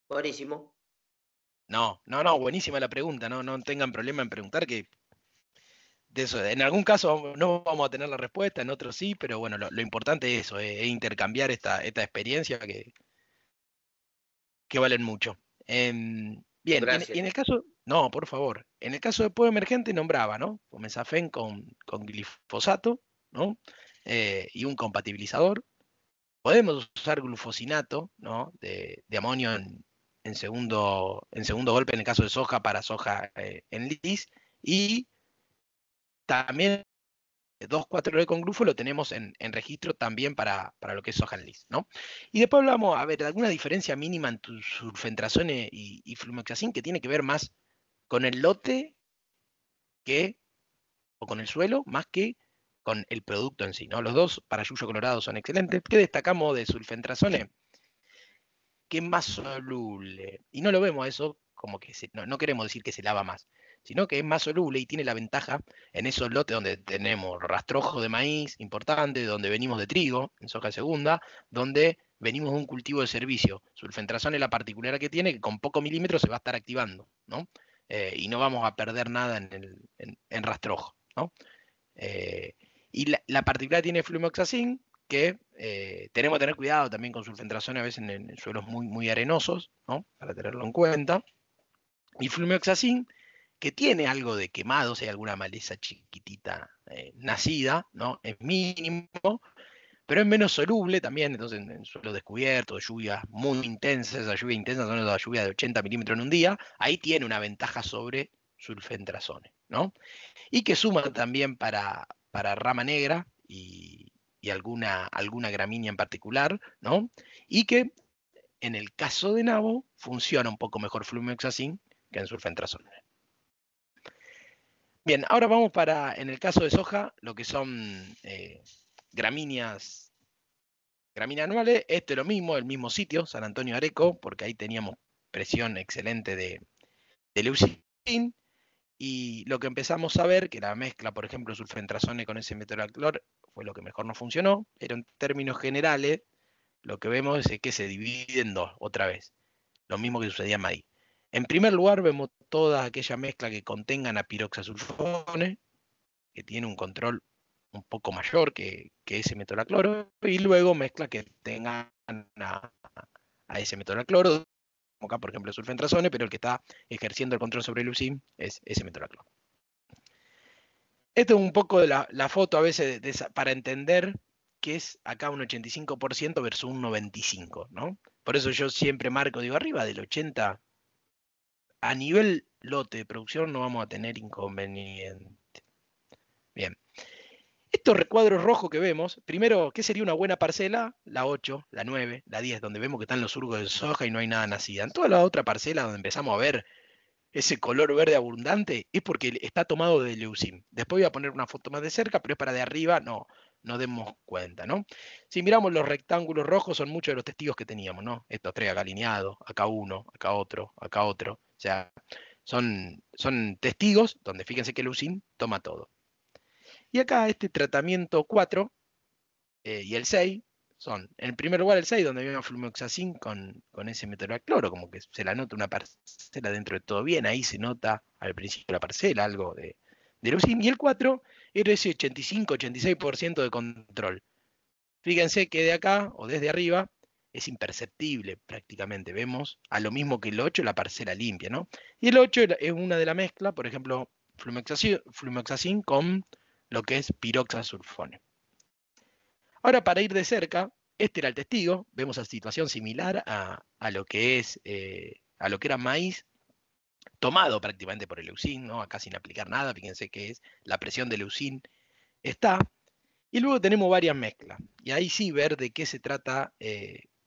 buenísimo. No, buenísima la pregunta, no tengan problema en preguntar que de eso, en algún caso no vamos a tener la respuesta, en otros sí, pero bueno, lo importante es eso, es intercambiar esta experiencia que valen mucho. Bien, y Gracias. en el caso, no, por favor, en el caso de podo emergente nombraba, ¿no? Fomesafen con glifosato, ¿no? Y un compatibilizador. Podemos usar glufosinato, ¿no? De amonio en segundo golpe en el caso de soja para soja en lis. Y también 2,4-D con glufo lo tenemos en registro también para lo que es soja en lis, ¿no? Y después hablamos, a ver, de alguna diferencia mínima entre sulfentrazone y flumoxacin que tiene que ver más con el lote o con el suelo, más que con el producto en sí, ¿no? Los dos para Yuyo Colorado son excelentes. ¿Qué destacamos de sulfentrazone? Que es más soluble. Y no lo vemos a eso como que no queremos decir que se lava más, sino que es más soluble y tiene la ventaja en esos lotes donde tenemos rastrojo de maíz importante, donde venimos de trigo, en soja segunda, donde venimos de un cultivo de servicio. Sulfentrazón es la particularidad que tiene que con poco milímetro se va a estar activando, ¿no? Y no vamos a perder nada en rastrojo, ¿no? Y la particularidad tiene flumoxacin que tenemos que tener cuidado también con sulfentrazone a veces en suelos muy, muy arenosos, ¿no? Para tenerlo en cuenta. Y flumoxacin, que tiene algo de quemado, si hay alguna maleza chiquitita nacida, ¿no? Es mínimo, pero es menos soluble también, entonces en suelo descubierto, lluvias muy intensas, esas lluvias intensas son las lluvias de 80 milímetros en un día, ahí tiene una ventaja sobre sulfentrazone, ¿no? Y que suma también para rama negra y alguna gramínea en particular, ¿no? Y que en el caso de nabo funciona un poco mejor flumoxacin que en sulfentrazone. Bien, ahora vamos en el caso de soja, lo que son gramíneas anuales. Esto es lo mismo, el mismo sitio, San Antonio Areco, porque ahí teníamos presión excelente de leucin. Y lo que empezamos a ver, que la mezcla, por ejemplo, sulfentrazone con ese metilaclor fue lo que mejor nos funcionó, pero en términos generales, lo que vemos es que se divide en dos, otra vez. Lo mismo que sucedía en maíz. En primer lugar, vemos toda aquella mezcla que contengan a piroxasulfone, que tiene un control un poco mayor que ese metolacloro, y luego mezcla que tengan a ese metolacloro, como acá por ejemplo el sulfentrazone, pero el que está ejerciendo el control sobre el leucin es ese metolacloro. Esto es un poco de la foto a veces para entender que es acá un 85% versus un 95%, ¿no? Por eso yo siempre marco, digo, arriba del 80%, a nivel lote de producción no vamos a tener inconveniente. Bien. Estos recuadros rojos que vemos, primero, ¿qué sería una buena parcela? La 8, la 9, la 10, donde vemos que están los surcos de soja y no hay nada nacida. En toda la otra parcela donde empezamos a ver ese color verde abundante es porque está tomado de leucin. Después voy a poner una foto más de cerca, pero es para de arriba, no demos cuenta, ¿no? Si miramos los rectángulos rojos, son muchos de los testigos que teníamos, ¿no? Estos tres acá alineados, acá uno, acá otro, acá otro. O sea, son testigos donde fíjense que leucin toma todo. Y acá este tratamiento 4 y el 6 son, en primer lugar el 6, donde viene flumoxacin con ese metilacloro, como que se la nota una parcela dentro de todo bien, ahí se nota al principio de la parcela algo de leucin, y el 4 era ese 85-86% de control. Fíjense que de acá, o desde arriba, es imperceptible prácticamente, vemos a lo mismo que el 8 la parcela limpia, ¿no? Y el 8 es una de la mezcla, por ejemplo, flumoxacin con lo que es piroxasulfone. Ahora, para ir de cerca, este era el testigo, vemos la situación similar a lo que es, a lo que era maíz, tomado prácticamente por el leucin, ¿no? Acá sin aplicar nada, fíjense que es la presión de leucin está, y luego tenemos varias mezclas, y ahí sí ver de qué se trata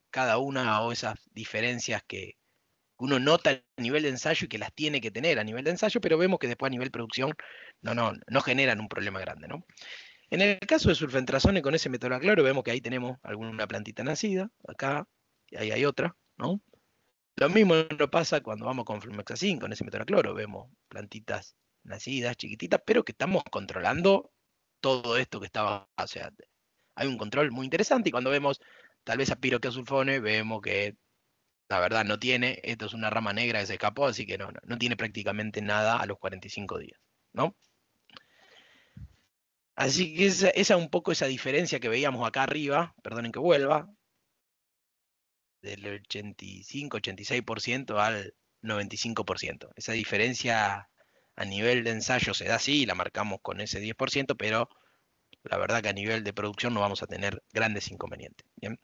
cada una o esas diferencias que uno nota a nivel de ensayo y que las tiene que tener a nivel de ensayo, pero vemos que después a nivel de producción no generan un problema grande, ¿no? En el caso de sulfentrazone con ese metilacloro, vemos que ahí tenemos alguna plantita nacida, acá, y ahí hay otra, ¿no? Lo mismo nos pasa cuando vamos con flumioxazin, con ese metilacloro, vemos plantitas nacidas, chiquititas, pero que estamos controlando todo esto que estaba, o sea, hay un control muy interesante, y cuando vemos tal vez a piroquiasulfone, vemos que la verdad no tiene, esto es una rama negra que se escapó, así que no tiene prácticamente nada a los 45 días, ¿no? Así que esa es un poco esa diferencia que veíamos acá arriba, perdonen que vuelva, del 85-86% al 95%. Esa diferencia a nivel de ensayo se da así, la marcamos con ese 10%, pero la verdad que a nivel de producción no vamos a tener grandes inconvenientes. ¿Bien?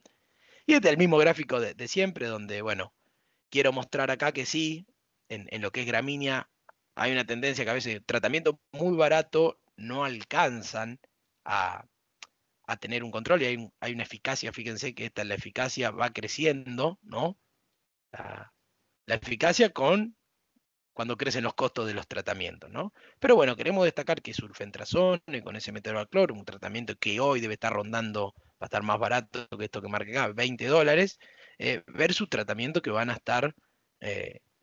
Y este es el mismo gráfico de siempre, donde, bueno, quiero mostrar acá que sí, en lo que es gramínea, hay una tendencia que a veces tratamientos muy baratos no alcanzan a tener un control, y hay una eficacia, fíjense que la eficacia va creciendo, ¿no? La eficacia cuando crecen los costos de los tratamientos, ¿no? Pero bueno, queremos destacar que sulfentrazone con ese metilacloro, un tratamiento que hoy debe estar rondando, va a estar más barato que esto que marca acá, $20, versus tratamientos que van a estar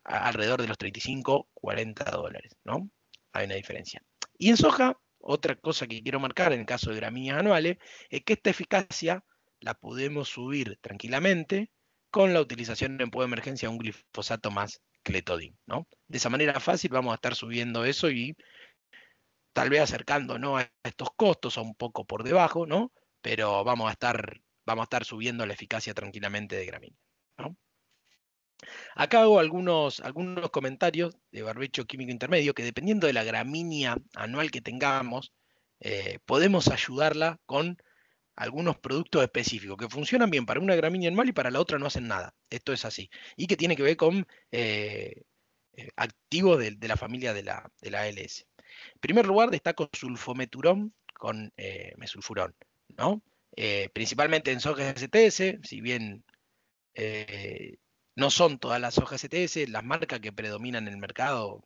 alrededor de los $35-40, ¿no? Hay una diferencia. Y en soja, otra cosa que quiero marcar en el caso de gramíneas anuales, es que esta eficacia la podemos subir tranquilamente con la utilización en poda de emergencia de un glifosato más cletodin, ¿no? De esa manera fácil vamos a estar subiendo eso y tal vez acercándonos a estos costos a un poco por debajo, ¿no? Pero vamos a estar subiendo la eficacia tranquilamente de gramínea, ¿no? Acá hago algunos comentarios de barbecho químico intermedio que, dependiendo de la gramínea anual que tengamos, podemos ayudarla con algunos productos específicos que funcionan bien para una gramínea anual y para la otra no hacen nada. Esto es así. Y que tiene que ver con activos de la familia de la ALS. En primer lugar, destaco sulfometurón con mesulfurón, ¿no? Principalmente en soja STS, si bien no son todas las sojas STS, las marcas que predominan en el mercado,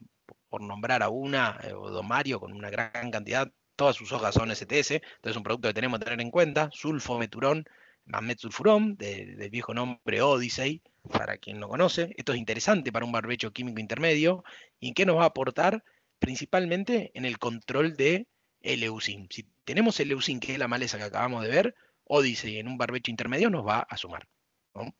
por nombrar a una, Odomario con una gran cantidad, todas sus hojas son STS, entonces es un producto que tenemos que tener en cuenta, sulfometurón más metsulfurón, del viejo nombre Odyssey, para quien no conoce. Esto es interesante para un barbecho químico intermedio, y ¿qué nos va a aportar? Principalmente en el control de Eleusin. Si tenemos Eleusin, que es la maleza que acabamos de ver, Odyssey en un barbecho intermedio nos va a sumar, ¿no?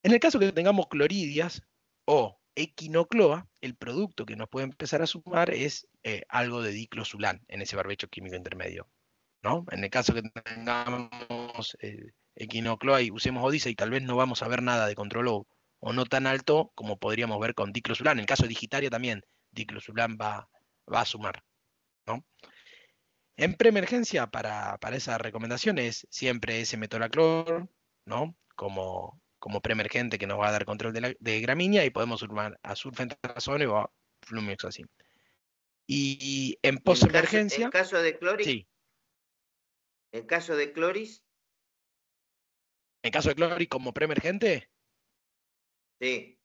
En el caso que tengamos cloridias o equinocloa, el producto que nos puede empezar a sumar es algo de diclosulán en ese barbecho químico intermedio, ¿no? En el caso que tengamos equinocloa y usemos Odyssey, tal vez no vamos a ver nada de control o no tan alto como podríamos ver con diclosulán. En el caso de digitaria también, diclosulán va a sumar, ¿no? En preemergencia, para esa recomendación es siempre ese metolaclor, ¿no? Como preemergente, que nos va a dar control de gramínea, y podemos sumar a sulfentrazone o a flumioxazin. Y en postemergencia, En caso de Cloris, sí. En caso de Cloris, En caso de Cloris como preemergente, sí.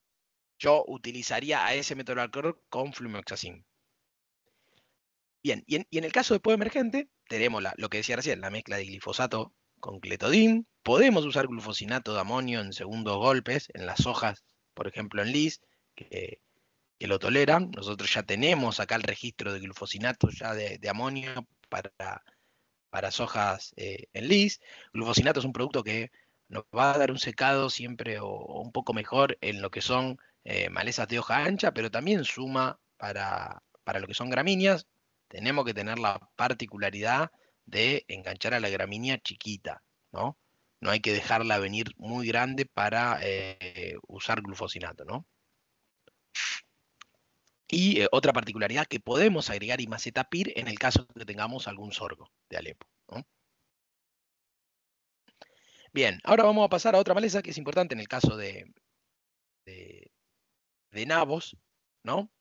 yo utilizaría a ese metolaclor con flumioxazin. Bien, y en el caso de postemergente, tenemos lo que decía recién, la mezcla de glifosato con cletodin. Podemos usar glufosinato de amonio en segundos golpes, en las hojas, por ejemplo en lis, que lo toleran. Nosotros ya tenemos acá el registro de glufosinato ya de amonio para sojas en lis. Glufosinato es un producto que nos va a dar un secado siempre o un poco mejor en lo que son malezas de hoja ancha, pero también suma para lo que son gramíneas. Tenemos que tener la particularidad de enganchar a la gramínea chiquita, ¿no? No hay que dejarla venir muy grande para usar glufosinato, ¿no? Y otra particularidad, que podemos agregar imazetapir en el caso de que tengamos algún sorgo de Alepo, ¿no? Bien, ahora vamos a pasar a otra maleza que es importante en el caso de nabos, ¿no?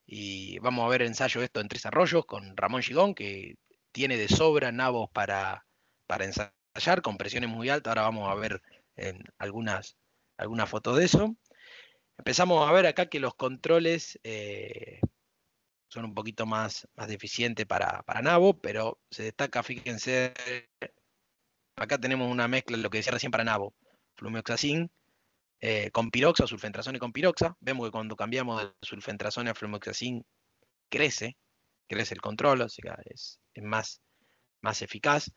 Y vamos a ver ensayo esto en Tres Arroyos con Ramón Gigón, que tiene de sobra nabos para ensayar con presiones muy altas. Ahora vamos a ver en algunas alguna foto de eso. Empezamos a ver acá que los controles son un poquito más deficientes para nabo, pero se destaca, fíjense, acá tenemos una mezcla, lo que decía recién para nabo, flumioxazin, con piroxa, sulfentrazona y con piroxa. Vemos que cuando cambiamos de sulfentrazona a flumioxazin crece el control, o sea, es más eficaz.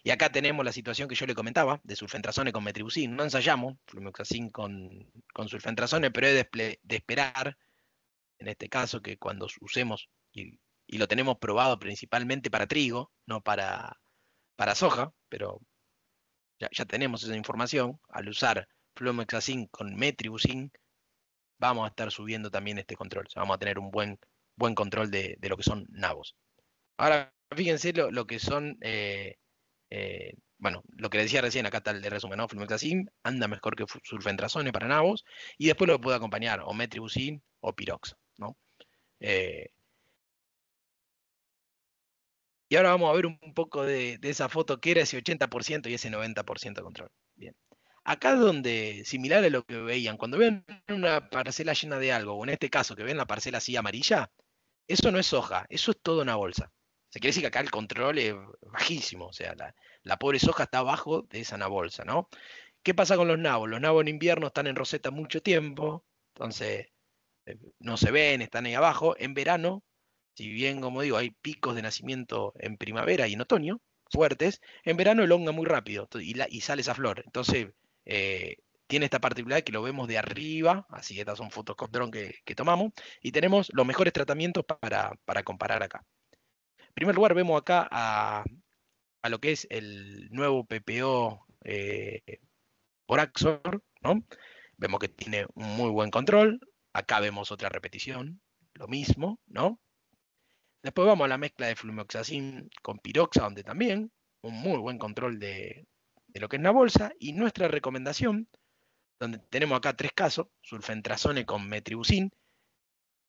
Y acá tenemos la situación que yo le comentaba, de sulfentrazone con metribuzin. No ensayamos flumioxazin con sulfentrazone, pero es de esperar, en este caso, que cuando usemos, y lo tenemos probado principalmente para trigo, no para soja, pero ya tenemos esa información. Al usar flumioxazin con metribuzin, vamos a estar subiendo también este control. O sea, vamos a tener un buen control de lo que son nabos. Ahora, fíjense lo que son, bueno, lo que le decía recién, acá está el resumen, ¿no? Flumioxazin anda mejor que sulfentrazone para nabos, y después lo puede acompañar o metribuzin o piroxa, ¿no? Y ahora vamos a ver un poco de esa foto, que era ese 80% y ese 90% de control. Bien. Acá es donde, similar a lo que veían, cuando ven una parcela llena de algo, o en este caso que ven la parcela así amarilla, eso no es soja, eso es toda una bolsa. Se quiere decir que acá el control es bajísimo, o sea, la pobre soja está abajo de esa bolsa, ¿no? ¿Qué pasa con los nabos? Los nabos en invierno están en roseta mucho tiempo, entonces no se ven, están ahí abajo. En verano, si bien, como digo, hay picos de nacimiento en primavera y en otoño, fuertes, en verano elonga muy rápido y sale esa flor. Entonces, tiene esta particularidad que lo vemos de arriba, así que estas son fotos con dron que tomamos, y tenemos los mejores tratamientos para comparar acá. En primer lugar, vemos acá a lo que es el nuevo PPO Boraxor, ¿no? Vemos que tiene un muy buen control. Acá vemos otra repetición, lo mismo, ¿no? Después vamos a la mezcla de flumioxazin con piroxa, donde también un muy buen control de lo que es la bolsa. Y nuestra recomendación, donde tenemos acá 3 casos, sulfentrazone con metribuzin,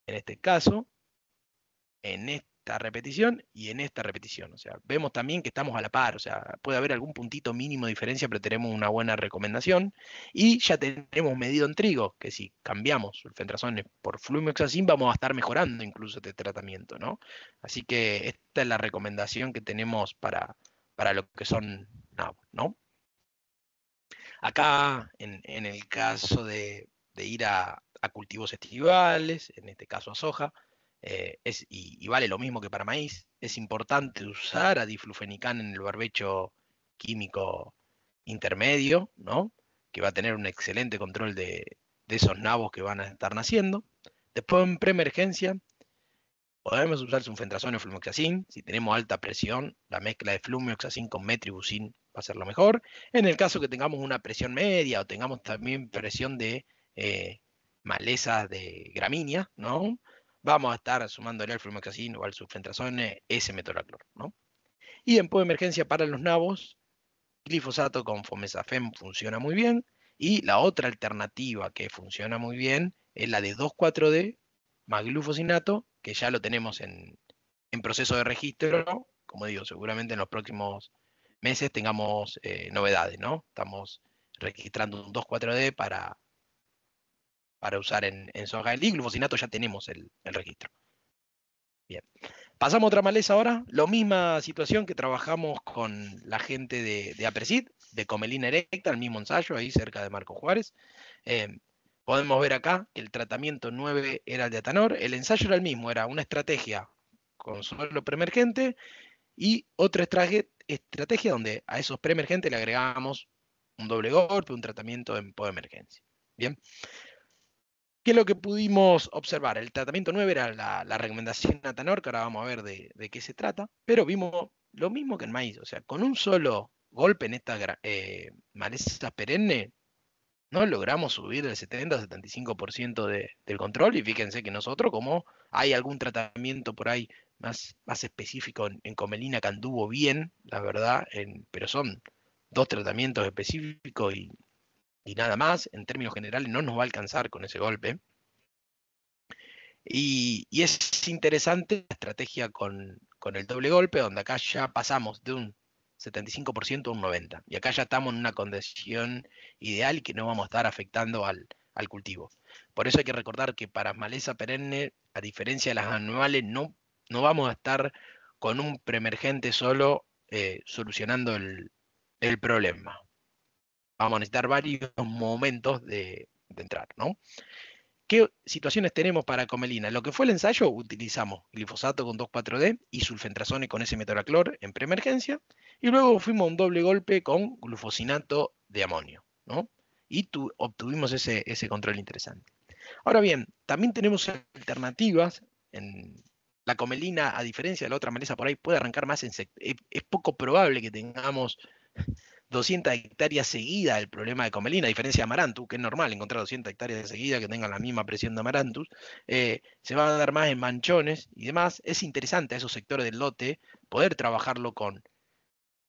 en este caso, en esta repetición y en esta repetición. O sea, vemos también que estamos a la par, o sea, puede haber algún puntito mínimo de diferencia, pero tenemos una buena recomendación. Y ya tenemos medido en trigo, que si cambiamos sulfentrazone por flumioxazin, vamos a estar mejorando incluso este tratamiento, ¿no? Así que esta es la recomendación que tenemos para lo que son nabos, ¿no? Acá, en el caso de ir a cultivos estivales, en este caso a soja, y vale lo mismo que para maíz, es importante usar a diflufenican en el barbecho químico intermedio, ¿no? Que va a tener un excelente control de esos nabos que van a estar naciendo. Después, en preemergencia, podemos usar sulfentrazone o flumioxazin. Si tenemos alta presión, la mezcla de flumioxazin con metribuzin va a ser lo mejor. En el caso que tengamos una presión media o tengamos también presión de malezas de gramínea, ¿no? Vamos a estar sumándole al flumioxazin o al sulfentrazone S-metolaclor, ¿no? Y en emergencia para los nabos, glifosato con fomezafem funciona muy bien. Y la otra alternativa que funciona muy bien es la de 2,4-D más glufosinato, que ya lo tenemos en proceso de registro. Como digo, seguramente en los próximos meses tengamos novedades, ¿no? Estamos registrando un 2,4-D para usar en soja. Y glufosinato ya tenemos el registro. Bien. Pasamos a otra maleza ahora. La misma situación que trabajamos con la gente de Apresid, de Comelina erecta, el mismo ensayo, ahí cerca de Marco Juárez. Podemos ver acá que el tratamiento 9 era el de Atanor. El ensayo era el mismo, era una estrategia con suelo preemergente y otra estrategia donde a esos preemergentes le agregábamos un doble golpe, un tratamiento en podemergencia. Bien. ¿Qué es lo que pudimos observar? El tratamiento 9 era la recomendación Atanor, que ahora vamos a ver de qué se trata, pero vimos lo mismo que en maíz, o sea, con un solo golpe en estas malezas perennes, no logramos subir del 70-75% del control, y fíjense que nosotros, como hay algún tratamiento por ahí más específico en Comelina que anduvo bien, la verdad, pero son 2 tratamientos específicos y nada más, en términos generales no nos va a alcanzar con ese golpe. Y es interesante la estrategia con el doble golpe, donde acá ya pasamos de un 75% a un 90%. Y acá ya estamos en una condición ideal y que no vamos a estar afectando al cultivo. Por eso hay que recordar que para maleza perenne, a diferencia de las anuales, no vamos a estar con un preemergente solo solucionando el problema. Vamos a necesitar varios momentos de entrar, ¿no? ¿Qué situaciones tenemos para comelina? Lo que fue el ensayo, utilizamos glifosato con 2,4-D y sulfentrazone con S-metolaclor en preemergencia, y luego fuimos a un doble golpe con glufosinato de amonio, ¿no? Y obtuvimos ese control interesante. Ahora bien, también tenemos alternativas. En la comelina, a diferencia de la otra maleza por ahí, puede arrancar más en es poco probable que tengamos 200 hectáreas seguidas el problema de comelina, a diferencia de Amaranthus, que es normal encontrar 200 hectáreas seguidas que tengan la misma presión de Amaranthus, se va a dar más en manchones y demás. Es interesante a esos sectores del lote poder trabajarlo con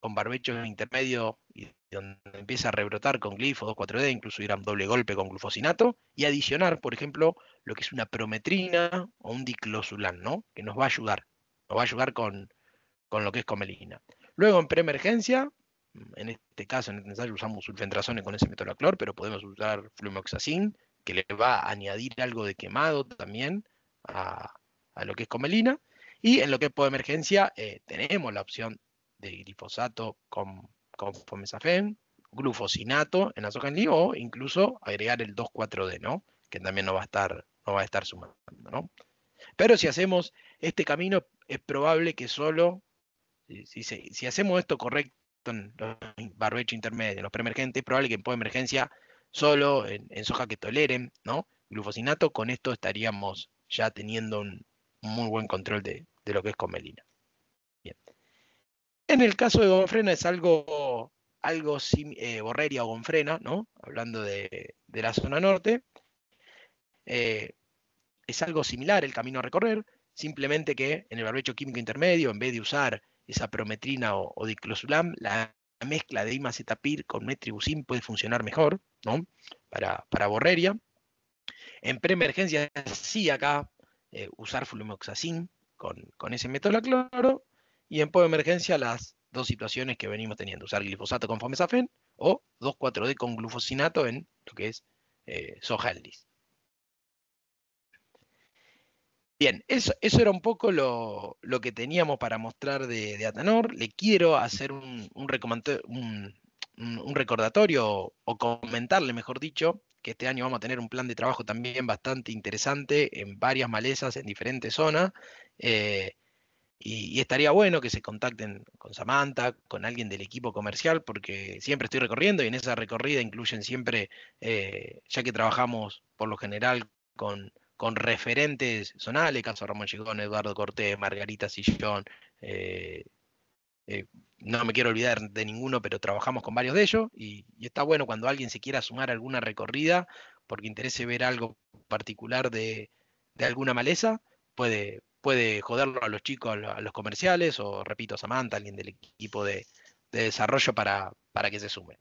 barbechos intermedios y donde empieza a rebrotar con glifo, 2,4-D, incluso ir a un doble golpe con glufosinato, y adicionar, por ejemplo, lo que es una prometrina o un diclosulan, ¿no? Que nos va a ayudar con lo que es comelina. Luego en preemergencia, en este caso, en este ensayo usamos sulfentrazone con S-metolaclor, pero podemos usar flumoxacin, que le va a añadir algo de quemado también a lo que es comelina. Y en lo que es podemergencia, tenemos la opción de glifosato con fomesafen, glufosinato en azoka en lío, o incluso agregar el 2,4-D, ¿no? Que también nos va a estar sumando, ¿no? Pero si hacemos este camino, es probable que solo, si hacemos esto correcto en los barbechos intermedios, en los preemergentes, es probable que en podemergencia, solo en soja que toleren, ¿no? Glufosinato, con esto estaríamos ya teniendo un muy buen control de lo que es comelina. Bien. En el caso de gonfrena es algo borreria o gonfrena, ¿no? Hablando de la zona norte. Es algo similar el camino a recorrer, simplemente que en el barbecho químico intermedio, en vez de usar esa prometrina o diclosulam, la mezcla de imacetapir con metribuzin puede funcionar mejor, ¿no? Para borreria. En preemergencia, sí, acá usar flumoxacin con ese metolacloro, y en podemergencia las dos situaciones que venimos teniendo, usar glifosato con fomesafen o 2,4-D con glufosinato en lo que es soja eldis. Bien, eso era un poco lo que teníamos para mostrar de Atanor. Le quiero hacer un recordatorio, o comentarle, mejor dicho, que este año vamos a tener un plan de trabajo también bastante interesante en varias malezas, en diferentes zonas. Y estaría bueno que se contacten con Samantha, con alguien del equipo comercial, porque siempre estoy recorriendo y en esa recorrida incluyen siempre, ya que trabajamos por lo general con referentes zonales, caso Ramón Chigón, Eduardo Cortés, Margarita Sillón, no me quiero olvidar de ninguno, pero trabajamos con varios de ellos, y está bueno cuando alguien se quiera sumar a alguna recorrida porque interese ver algo particular de alguna maleza, puede joderlo a los chicos, a los comerciales, o repito, a Samantha, alguien del equipo de desarrollo para que se sumen.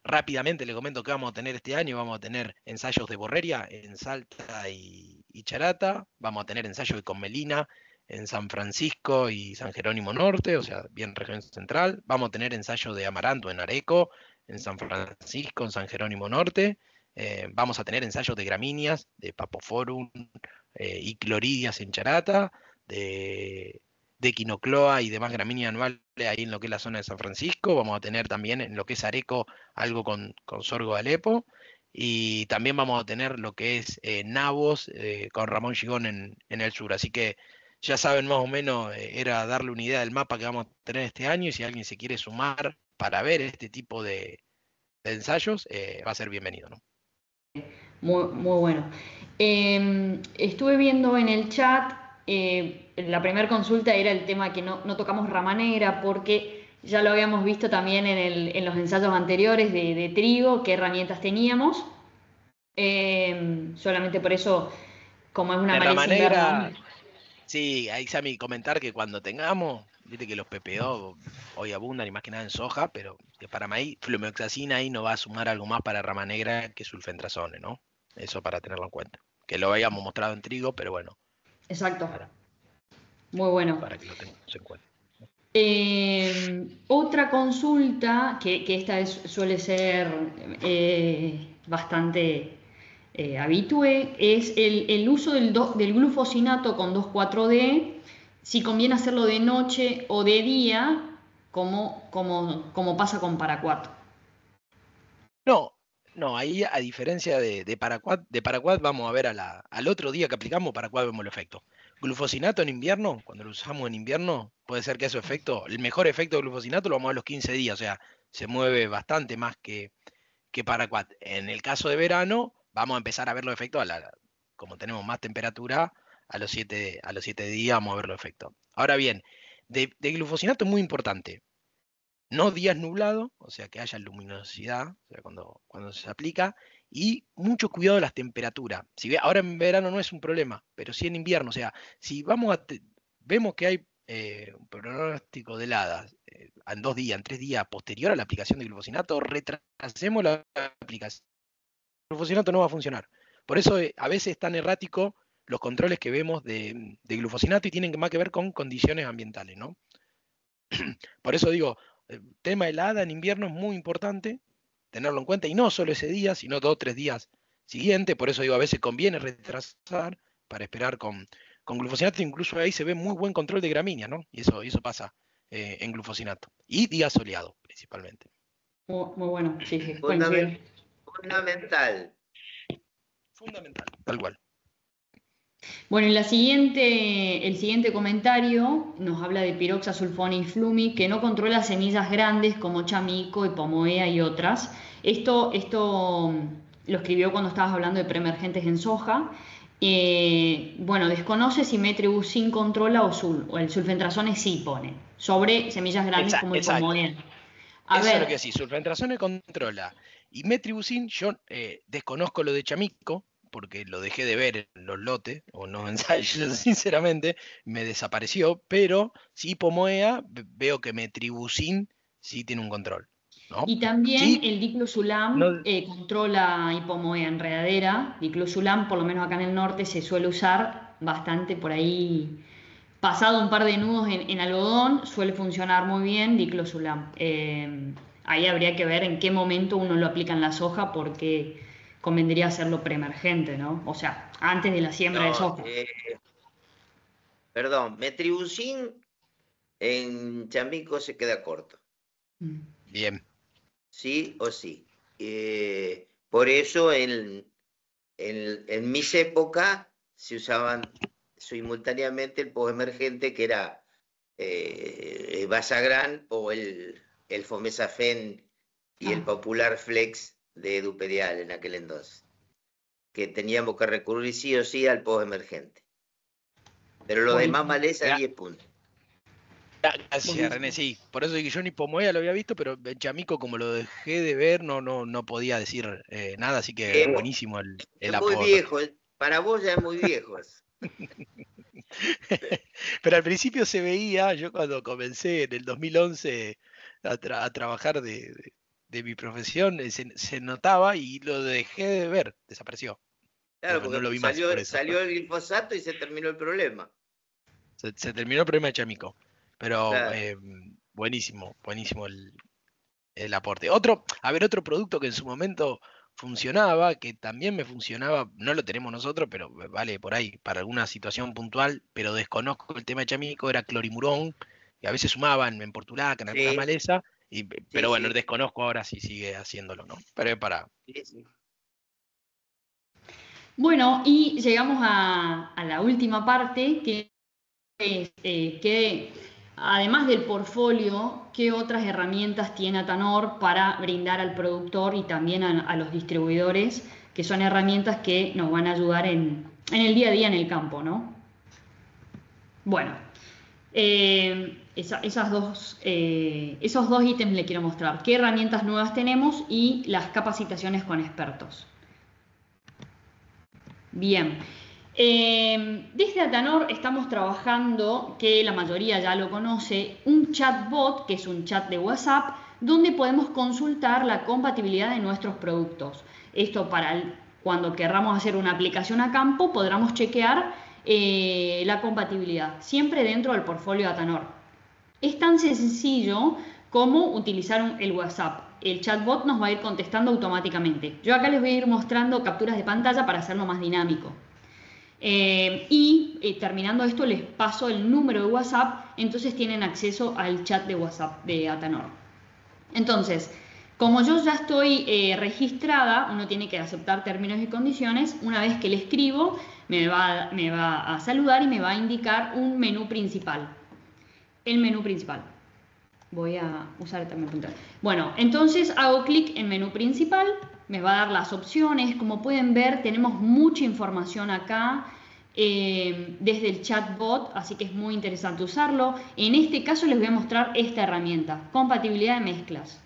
Rápidamente le comento que vamos a tener este año. Vamos a tener ensayos de borreria en Salta y Charata, vamos a tener ensayos de comelina en San Francisco y San Jerónimo Norte, o sea, bien región central. Vamos a tener ensayos de amaranto en Areco, en San Francisco, en San Jerónimo Norte. Vamos a tener ensayos de gramíneas, de Papoforum y cloridias en Charata, de quinocloa y demás gramíneas anuales ahí en lo que es la zona de San Francisco. Vamos a tener también en lo que es Areco algo con sorgo de Alepo. Y también vamos a tener lo que es nabos con Ramón Gigón en el sur. Así que ya saben más o menos, era darle una idea del mapa que vamos a tener este año, y si alguien se quiere sumar para ver este tipo de ensayos, va a ser bienvenido, ¿no? Muy, muy bueno. Estuve viendo en el chat, la primera consulta era el tema que no tocamos rama negra, porque ya lo habíamos visto también en los ensayos anteriores de trigo, qué herramientas teníamos. Solamente por eso, como es una De maleza rama negra, invernal. sí, ahí Sammy comentar que cuando tengamos, viste que los PPO hoy abundan y más que nada en soja, pero que para maíz, flumoxacina ahí no va a sumar algo más para rama negra que sulfentrazone, ¿no? Eso para tenerlo en cuenta. Que lo habíamos mostrado en trigo, pero bueno. Exacto. Muy bueno. Para que lo tengamos en cuenta. Otra consulta, que esta suele ser bastante habitué, es el uso del glufosinato con 2,4-D, si conviene hacerlo de noche o de día, como pasa con Paraquat. No, no, ahí a diferencia de Paraquat vamos a ver al otro día que aplicamos, Paraquat vemos el efecto. Glufosinato en invierno, cuando lo usamos en invierno, puede ser que su efecto, el mejor efecto de glufosinato lo vamos a ver a los 15 días, o sea, se mueve bastante más que Paraquat. En el caso de verano, vamos a empezar a ver los efectos, como tenemos más temperatura, a los 7 días vamos a ver los efectos. Ahora bien, de glufosinato es muy importante. No días nublados, o sea que haya luminosidad, o sea, cuando se aplica, y mucho cuidado de las temperaturas. Ahora en verano no es un problema, pero sí en invierno, o sea, si vemos que hay un pronóstico de heladas en 2 días, en 3 días posterior a la aplicación de glufosinato, retrasemos la aplicación. El glufosinato no va a funcionar. Por eso a veces es tan errático los controles que vemos de glufosinato y tienen más que ver con condiciones ambientales, ¿no? Por eso digo, el tema helada en invierno es muy importante tenerlo en cuenta, y no solo ese día, sino 2 o 3 días siguientes. Por eso digo, a veces conviene retrasar para esperar con glufosinato. Incluso ahí se ve muy buen control de gramíneas, ¿no? Y eso pasa en glufosinato. Y día soleado, principalmente. Muy bueno, sí, sí, coincido. Fundamental. Fundamental, tal cual. Bueno, y el siguiente comentario nos habla de piroxasulfone y flumi, que no controla semillas grandes como chamico, hipomoea y otras. Esto lo escribió cuando estabas hablando de preemergentes en soja. Bueno, desconoce si metribuzin controla o el sulfentrazone sí pone, sobre semillas grandes como Exacto. hipomoea. Eso es lo que sí, sulfentrazone controla. Y metribuzin, yo desconozco lo de chamico, porque lo dejé de ver en los lotes, o en los ensayos, sinceramente, me desapareció, pero sí hipomoea, veo que metribuzin sí tiene un control, ¿no? Y también Sí, el diclosulam no, controla hipomoea enredadera. Diclosulam, por lo menos acá en el norte, se suele usar bastante por ahí. Pasado un par de nudos en algodón, suele funcionar muy bien diclosulam. Ahí habría que ver en qué momento uno lo aplica en la soja, porque convendría hacerlo preemergente, ¿no? O sea, antes de la siembra de No, soja. perdón, metribuzin en chamico se queda corto. bien. Sí o sí. Por eso en mis épocas se usaban simultáneamente el postemergente, que era Basagran o el Fomesafen y el Popular Flex de Duperial en aquel entonces, que teníamos que recurrir sí o sí al postemergente. Pero lo demás Buenísimo. maleza 10 puntos. Gracias, René. Sí, por eso dije yo ni Pomoya lo había visto, pero en Chamico, como lo dejé de ver, no podía decir nada, así que buenísimo el Es muy aporte. viejo, para vos ya es muy viejo eso. Pero al principio se veía, yo cuando comencé en el 2011 a trabajar de mi profesión, se notaba y lo dejé de ver, desapareció. Claro, No lo porque vi más, por eso. salió el glifosato y se terminó el problema. Se terminó el problema de Chamico. Pero Claro. buenísimo el aporte. Otro producto que en su momento funcionaba, que también me funcionaba, no lo tenemos nosotros, pero vale por ahí, para alguna situación puntual, pero desconozco el tema de chamico, era clorimurón, que a veces sumaban en portulaca, en algunas Sí, malezas, pero bueno, sí. desconozco ahora si sigue haciéndolo, ¿no? Pero es para... Sí. Bueno, y llegamos a la última parte, que es que además del portfolio, ¿qué otras herramientas tiene Atanor para brindar al productor y también a los distribuidores, que son herramientas que nos van a ayudar en el día a día en el campo, ¿no? Bueno, esos dos ítems le quiero mostrar. ¿Qué herramientas nuevas tenemos y las capacitaciones con expertos? Bien. Desde Atanor estamos trabajando, que la mayoría ya lo conoce, un chatbot, que es un chat de WhatsApp, donde podemos consultar la compatibilidad de nuestros productos. Esto cuando querramos hacer una aplicación a campo, podamos chequear la compatibilidad, siempre dentro del portfolio de Atanor. Es tan sencillo como utilizar el WhatsApp. El chatbot nos va a ir contestando automáticamente. Yo acá les voy a ir mostrando capturas de pantalla para hacerlo más dinámico. Terminando esto les paso el número de WhatsApp, entonces tienen acceso al chat de WhatsApp de Atanor. Entonces, como yo ya estoy registrada, uno tiene que aceptar términos y condiciones. Una vez que le escribo, me va a saludar y me va a indicar un menú principal. El menú principal. Voy a usar también puntal. Bueno, entonces hago clic en menú principal, me va a dar las opciones. Como pueden ver, tenemos mucha información acá desde el chatbot, así que es muy interesante usarlo. En este caso les voy a mostrar esta herramienta, compatibilidad de mezclas.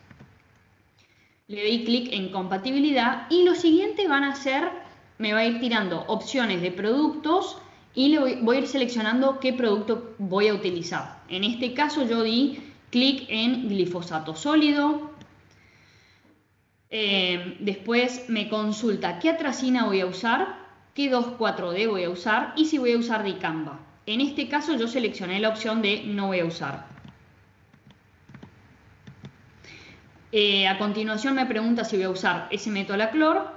Le doy clic en compatibilidad y lo siguiente van a ser, me va a ir tirando opciones de productos y voy a ir seleccionando qué producto voy a utilizar. En este caso yo di clic en glifosato sólido. Después me consulta qué atracina voy a usar, qué 2,4-D voy a usar y si voy a usar dicamba. En este caso yo seleccioné la opción de no voy a usar. A continuación me pregunta si voy a usar S-metolaclor.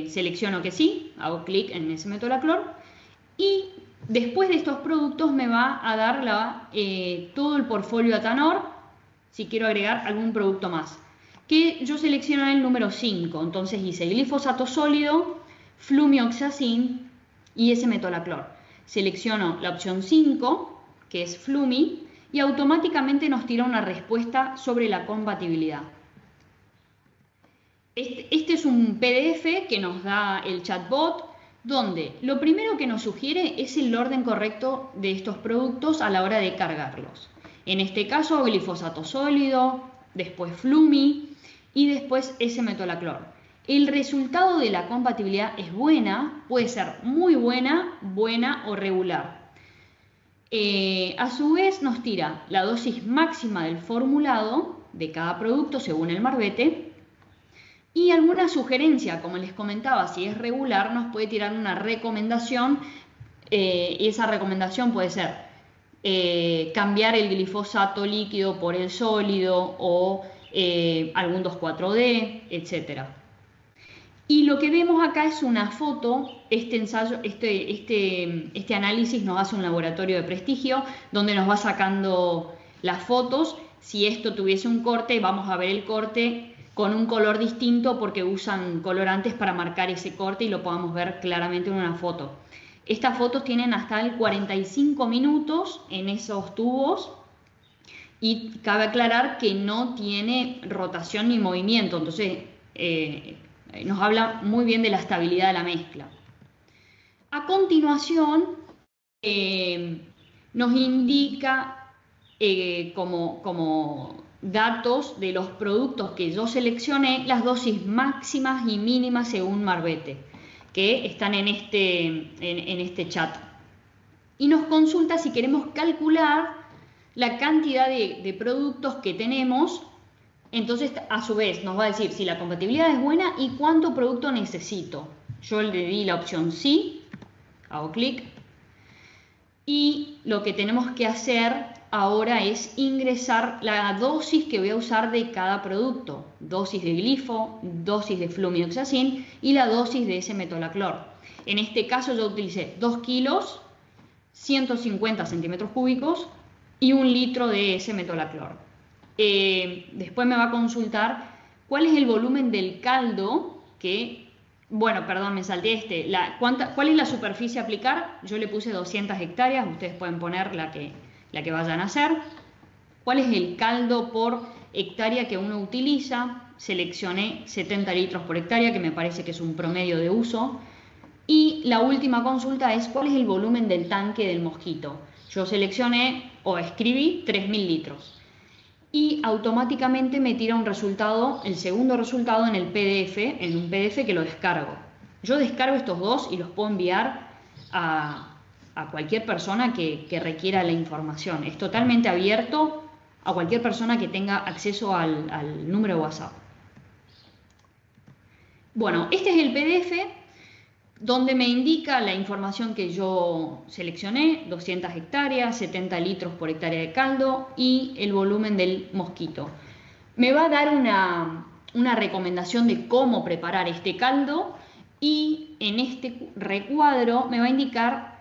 Selecciono que sí, hago clic en S-metolaclor y después de estos productos me va a dar todo el portfolio Atanor, si quiero agregar algún producto más. Que yo selecciono el número 5, entonces hice glifosato sólido, flumioxacin y S-metolaclor. Selecciono la opción 5, que es Flumi, y automáticamente nos tira una respuesta sobre la compatibilidad. Este es un PDF que nos da el chatbot, donde lo primero que nos sugiere es el orden correcto de estos productos a la hora de cargarlos. En este caso, glifosato sólido, después Flumi y después S-metolaclor. El resultado de la compatibilidad es buena, puede ser muy buena, buena o regular. A su vez nos tira la dosis máxima del formulado de cada producto según el marbete y alguna sugerencia, como les comentaba, si es regular nos puede tirar una recomendación y esa recomendación puede ser cambiar el glifosato líquido por el sólido o algún 2,4-D, etc. Y lo que vemos acá es una foto. Este ensayo, este análisis nos hace un laboratorio de prestigio donde nos va sacando las fotos. Si esto tuviese un corte, vamos a ver el corte con un color distinto porque usan colorantes para marcar ese corte y lo podamos ver claramente en una foto. Estas fotos tienen hasta el 45 minutos en esos tubos y cabe aclarar que no tiene rotación ni movimiento, entonces nos habla muy bien de la estabilidad de la mezcla. A continuación nos indica como datos de los productos que yo seleccioné las dosis máximas y mínimas según marbete que están en este chat. Y nos consulta si queremos calcular la cantidad de productos que tenemos. Entonces, a su vez, nos va a decir si la compatibilidad es buena y cuánto producto necesito. Yo le di la opción sí, hago clic. Y lo que tenemos que hacer ahora es ingresar la dosis que voy a usar de cada producto. Dosis de glifo, dosis de flumioxacin y la dosis de S-metolaclor. En este caso yo utilicé 2 kilos, 150 centímetros cúbicos y 1 litro de S-metolaclor. Después me va a consultar cuál es el volumen del caldo que, bueno, perdón, me salté ¿cuál es la superficie a aplicar? Yo le puse 200 hectáreas, ustedes pueden poner la que vayan a hacer. ¿Cuál es el caldo por hectárea que uno utiliza? Seleccioné 70 litros por hectárea, que me parece que es un promedio de uso. Y la última consulta es cuál es el volumen del tanque del mosquito. Yo seleccioné o escribí 3.000 litros. Y automáticamente me tira un resultado, el segundo resultado en el PDF, en un PDF que lo descargo. Yo descargo estos dos y los puedo enviar a cualquier persona que requiera la información. Es totalmente abierto a cualquier persona que tenga acceso al número de WhatsApp. Bueno, este es el PDF. donde me indica la información que yo seleccioné, 200 hectáreas, 70 litros por hectárea de caldo y el volumen del mosquito. Me va a dar una recomendación de cómo preparar este caldo y en este recuadro me va a indicar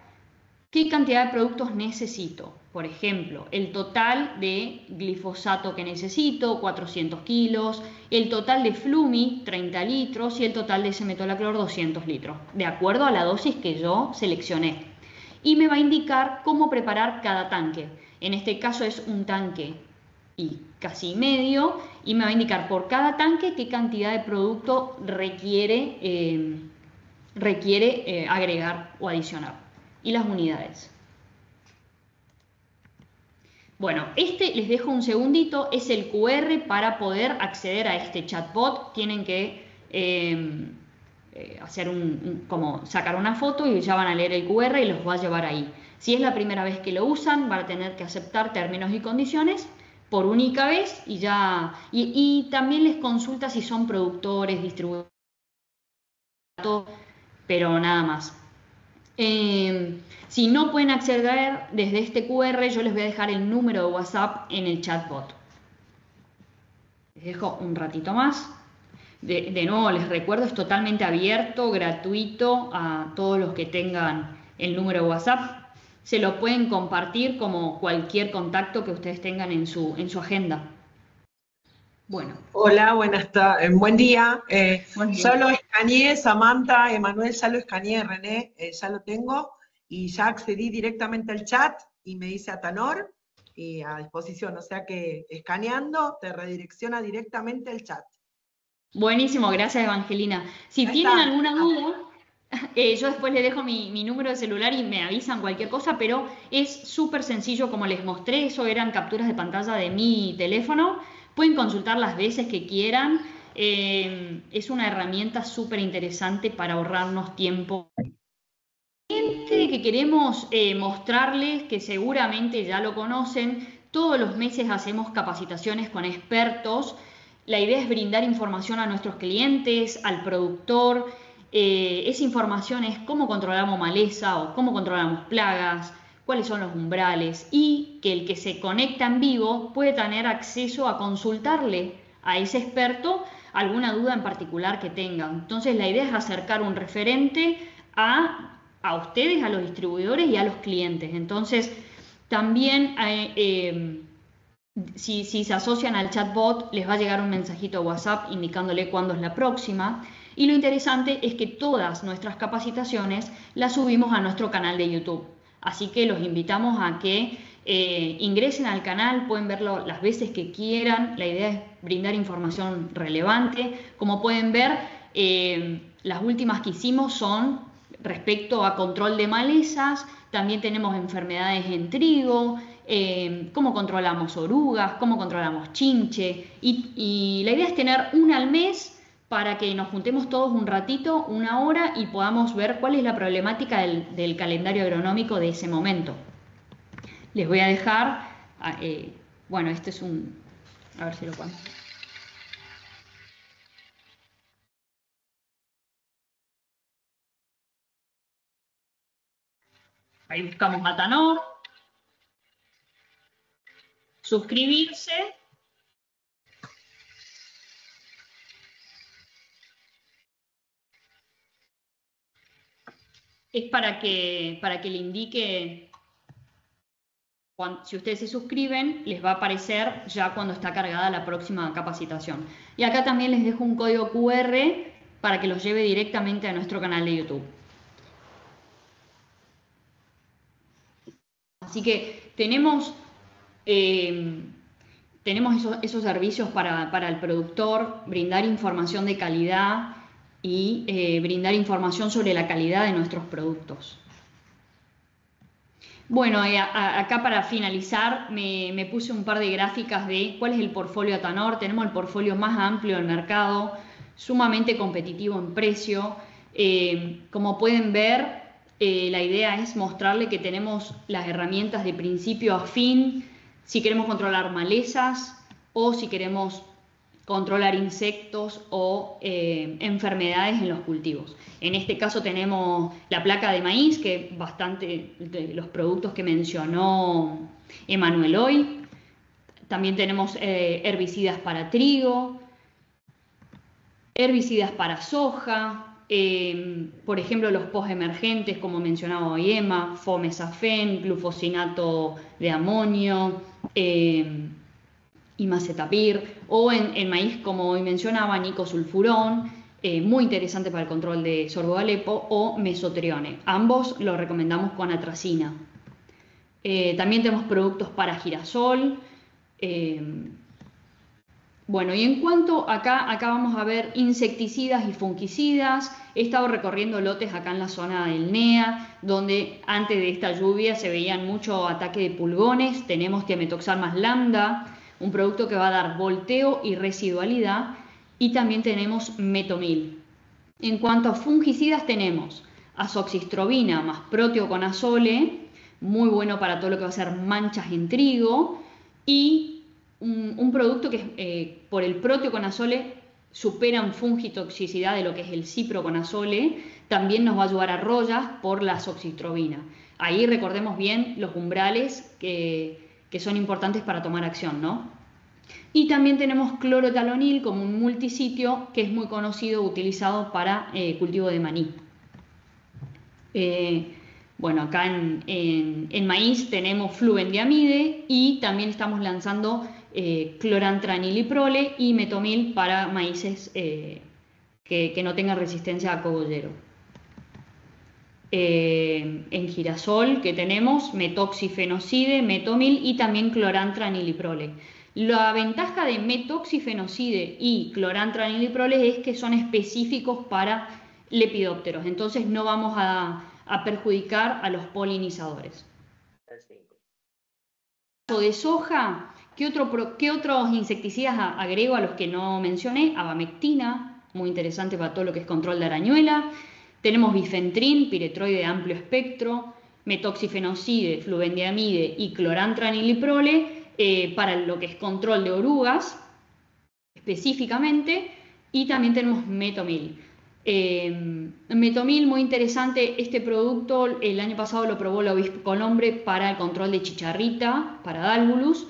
qué cantidad de productos necesito. Por ejemplo, el total de glifosato que necesito, 400 kilos, el total de Flumi, 30 litros, y el total de S-metolaclor, 200 litros, de acuerdo a la dosis que yo seleccioné. Y me va a indicar cómo preparar cada tanque. En este caso es un tanque y casi medio, y me va a indicar por cada tanque qué cantidad de producto requiere agregar o adicionar. Y las unidades. Bueno, les dejo un segundito, es el QR para poder acceder a este chatbot. Tienen que hacer como sacar una foto y ya van a leer el QR y los va a llevar ahí. Si es la primera vez que lo usan, van a tener que aceptar términos y condiciones por única vez y ya. Y también les consulta si son productores, distribuidores, pero nada más. Si no pueden acceder desde este QR, yo les voy a dejar el número de WhatsApp en el chatbot. Les dejo un ratito más. De nuevo, les recuerdo, es totalmente abierto, gratuito a todos los que tengan el número de WhatsApp. Se lo pueden compartir como cualquier contacto que ustedes tengan en su agenda. Bueno. Hola, buen día. Buen día. Ya lo escaneé, Samantha, Emanuel, ya lo escaneé, René, ya lo tengo, y ya accedí directamente al chat, y me dice Atanor, y a disposición, o sea que escaneando te redirecciona directamente al chat. Buenísimo, gracias Evangelina. Si tienen alguna duda, yo después les dejo mi número de celular y me avisan cualquier cosa, pero es súper sencillo como les mostré, eso eran capturas de pantalla de mi teléfono. Pueden consultar las veces que quieran, es una herramienta súper interesante para ahorrarnos tiempo. Que queremos mostrarles, que seguramente ya lo conocen, todos los meses hacemos capacitaciones con expertos. La idea es brindar información a nuestros clientes, al productor. Esa información es cómo controlamos maleza o cómo controlamos plagas, cuáles son los umbrales, y que el que se conecta en vivo puede tener acceso a consultarle a ese experto alguna duda en particular que tenga. Entonces la idea es acercar un referente a ustedes, a los distribuidores y a los clientes. Entonces también si se asocian al chatbot les va a llegar un mensajito a WhatsApp indicándole cuándo es la próxima. Y lo interesante es que todas nuestras capacitaciones las subimos a nuestro canal de YouTube. Así que los invitamos a que ingresen al canal, pueden verlo las veces que quieran. La idea es brindar información relevante. Como pueden ver, las últimas que hicimos son respecto a control de malezas. También tenemos enfermedades en trigo, cómo controlamos orugas, cómo controlamos chinche. Y la idea es tener una al mes para que nos juntemos todos un ratito, una hora, y podamos ver cuál es la problemática del calendario agronómico de ese momento. Les voy a dejar, bueno, este es un, a ver si lo puedo. Ahí buscamos Atanor, suscribirse. Es para que le indique, si ustedes se suscriben, les va a aparecer ya cuando está cargada la próxima capacitación. Y acá también les dejo un código QR para que los lleve directamente a nuestro canal de YouTube. Así que tenemos esos servicios para el productor, brindar información de calidad y brindar información sobre la calidad de nuestros productos. Bueno, acá para finalizar me puse un par de gráficas de cuál es el portfolio Atanor. Tenemos el portfolio más amplio del mercado, sumamente competitivo en precio. Como pueden ver, la idea es mostrarle que tenemos las herramientas de principio a fin, si queremos controlar malezas o si queremos controlar insectos o enfermedades en los cultivos. En este caso tenemos la placa de maíz, que bastante de los productos que mencionó Emanuel hoy. También tenemos herbicidas para trigo, herbicidas para soja, por ejemplo los postemergentes, como mencionaba hoy Emma, fomesafen, glufosinato de amonio, imazetapir, o en maíz, como hoy mencionaba, nicosulfurón, muy interesante para el control de sorgo de Alepo, o mesotrione. Ambos los recomendamos con atracina. También tenemos productos para girasol. Bueno, y en cuanto acá vamos a ver insecticidas y fungicidas. He estado recorriendo lotes acá en la zona del NEA, donde antes de esta lluvia se veían mucho ataque de pulgones. Tenemos Thiamethoxam más lambda, un producto que va a dar volteo y residualidad, y también tenemos Metomil. En cuanto a fungicidas tenemos azoxystrobina más proteoconazole, muy bueno para todo lo que va a ser manchas en trigo, y un producto que por el proteoconazole supera en fungitoxicidad de lo que es el ciproconazole, también nos va a ayudar a rollas por la azoxystrobina. Ahí recordemos bien los umbrales que son importantes para tomar acción, ¿no? Y también tenemos clorotalonil como un multisitio que es muy conocido, utilizado para cultivo de maní. Bueno, acá en maíz tenemos flubendiamide, y también estamos lanzando clorantraniliprole y metomil para maíces que no tengan resistencia a cogollero. En girasol que tenemos metoxifenocide, metomil y también clorantraniliprole. La ventaja de metoxifenocide y clorantraniliprole es que son específicos para lepidópteros, entonces no vamos a perjudicar a los polinizadores. De soja, ¿qué otros insecticidas agrego a los que no mencioné? Abamectina, muy interesante para todo lo que es control de arañuela. Tenemos bifentrin, piretroide de amplio espectro, metoxifenocide, flubendiamide y clorantraniliprole para lo que es control de orugas específicamente, y también tenemos metomil. Metomil, muy interesante este producto. El año pasado lo probó la Obispo Colombre para el control de chicharrita, para Dálvulus,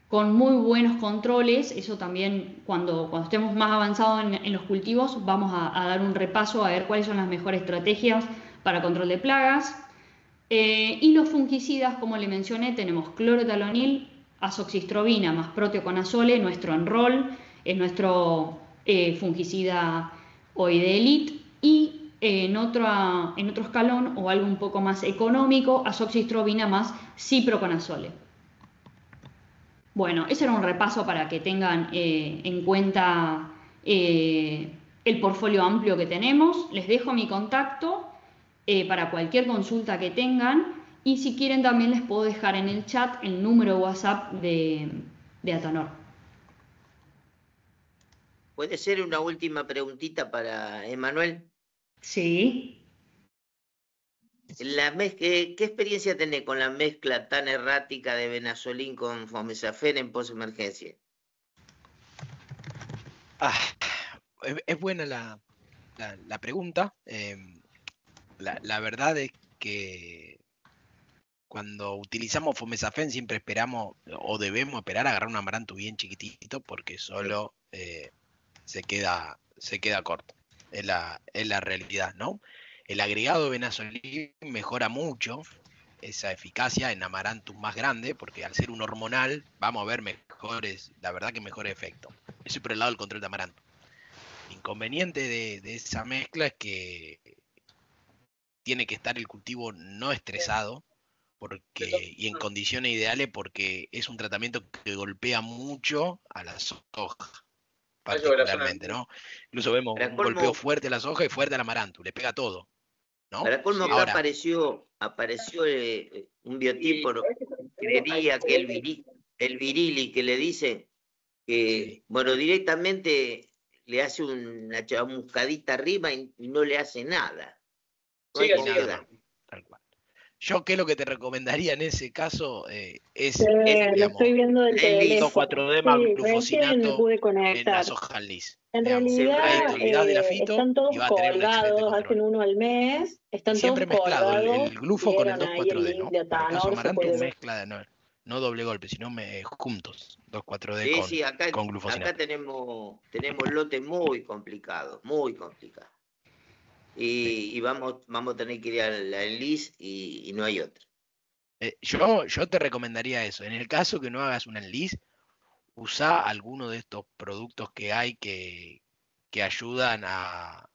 con muy buenos controles. Eso también, cuando estemos más avanzados en los cultivos, vamos a dar un repaso a ver cuáles son las mejores estrategias para control de plagas. Y los fungicidas, como le mencioné, tenemos clorotalonil, azoxystrobina más proteoconazole, nuestro Enrol, es nuestro fungicida hoy de elite, y en otro escalón o algo un poco más económico, azoxystrobina más ciproconazole. Bueno, ese era un repaso para que tengan en cuenta el portfolio amplio que tenemos. Les dejo mi contacto para cualquier consulta que tengan, y si quieren también les puedo dejar en el chat el número WhatsApp de Atanor. ¿Puede ser una última preguntita para Emanuel? Sí. ¿Qué experiencia tenés con la mezcla tan errática de Benazolín con fomesafen en posemergencia? Es buena la pregunta. La verdad es que cuando utilizamos fomesafen siempre esperamos o debemos esperar a agarrar un amaranto bien chiquitito, porque solo se queda corto. Es la realidad, ¿no? El agregado de Benazolín mejora mucho esa eficacia en amarantus más grande, porque al ser un hormonal vamos a ver mejores efectos. Eso por el lado del control de amaranto. El inconveniente de esa mezcla es que tiene que estar el cultivo no estresado y en condiciones ideales, porque es un tratamiento que golpea mucho a la soja, particularmente, ¿no? Incluso vemos un golpeo fuerte a la soja y fuerte al amaranto, le pega todo, ¿no? Para colmo, acá apareció un biotipo, creería que el virili, que le dice que, sí, bueno, directamente le hace una chamuscadita arriba y no le hace nada. No hay nada. Tal cual. Yo qué es lo que te recomendaría en ese caso es, El, Lo estoy digamos, viendo del el lis, teléfono. 2,4-D Sí, recién me glufosinato pude en la conectar. soja lis. En Digamos, siempre ahí realidad el te lis. olvidás de la fito están y todos va a tener un excelente colgados, hacen control. uno al mes, Y están todos siempre mezclado, colgados. el glufo con el Vieron ahí el 2,4-D, link ¿no? de Para el caso Atanor, se amaranto, puede ver. mezcla de no doble golpe, sino juntos, 2,4-D Sí, sí, con acá glufosinato. tenemos lotes muy complicados, muy complicados. Sí. Y vamos a tener que ir al lis y no hay otra. Yo te recomendaría eso. En el caso que no hagas una enlis, usá alguno de estos productos que hay que ayudan a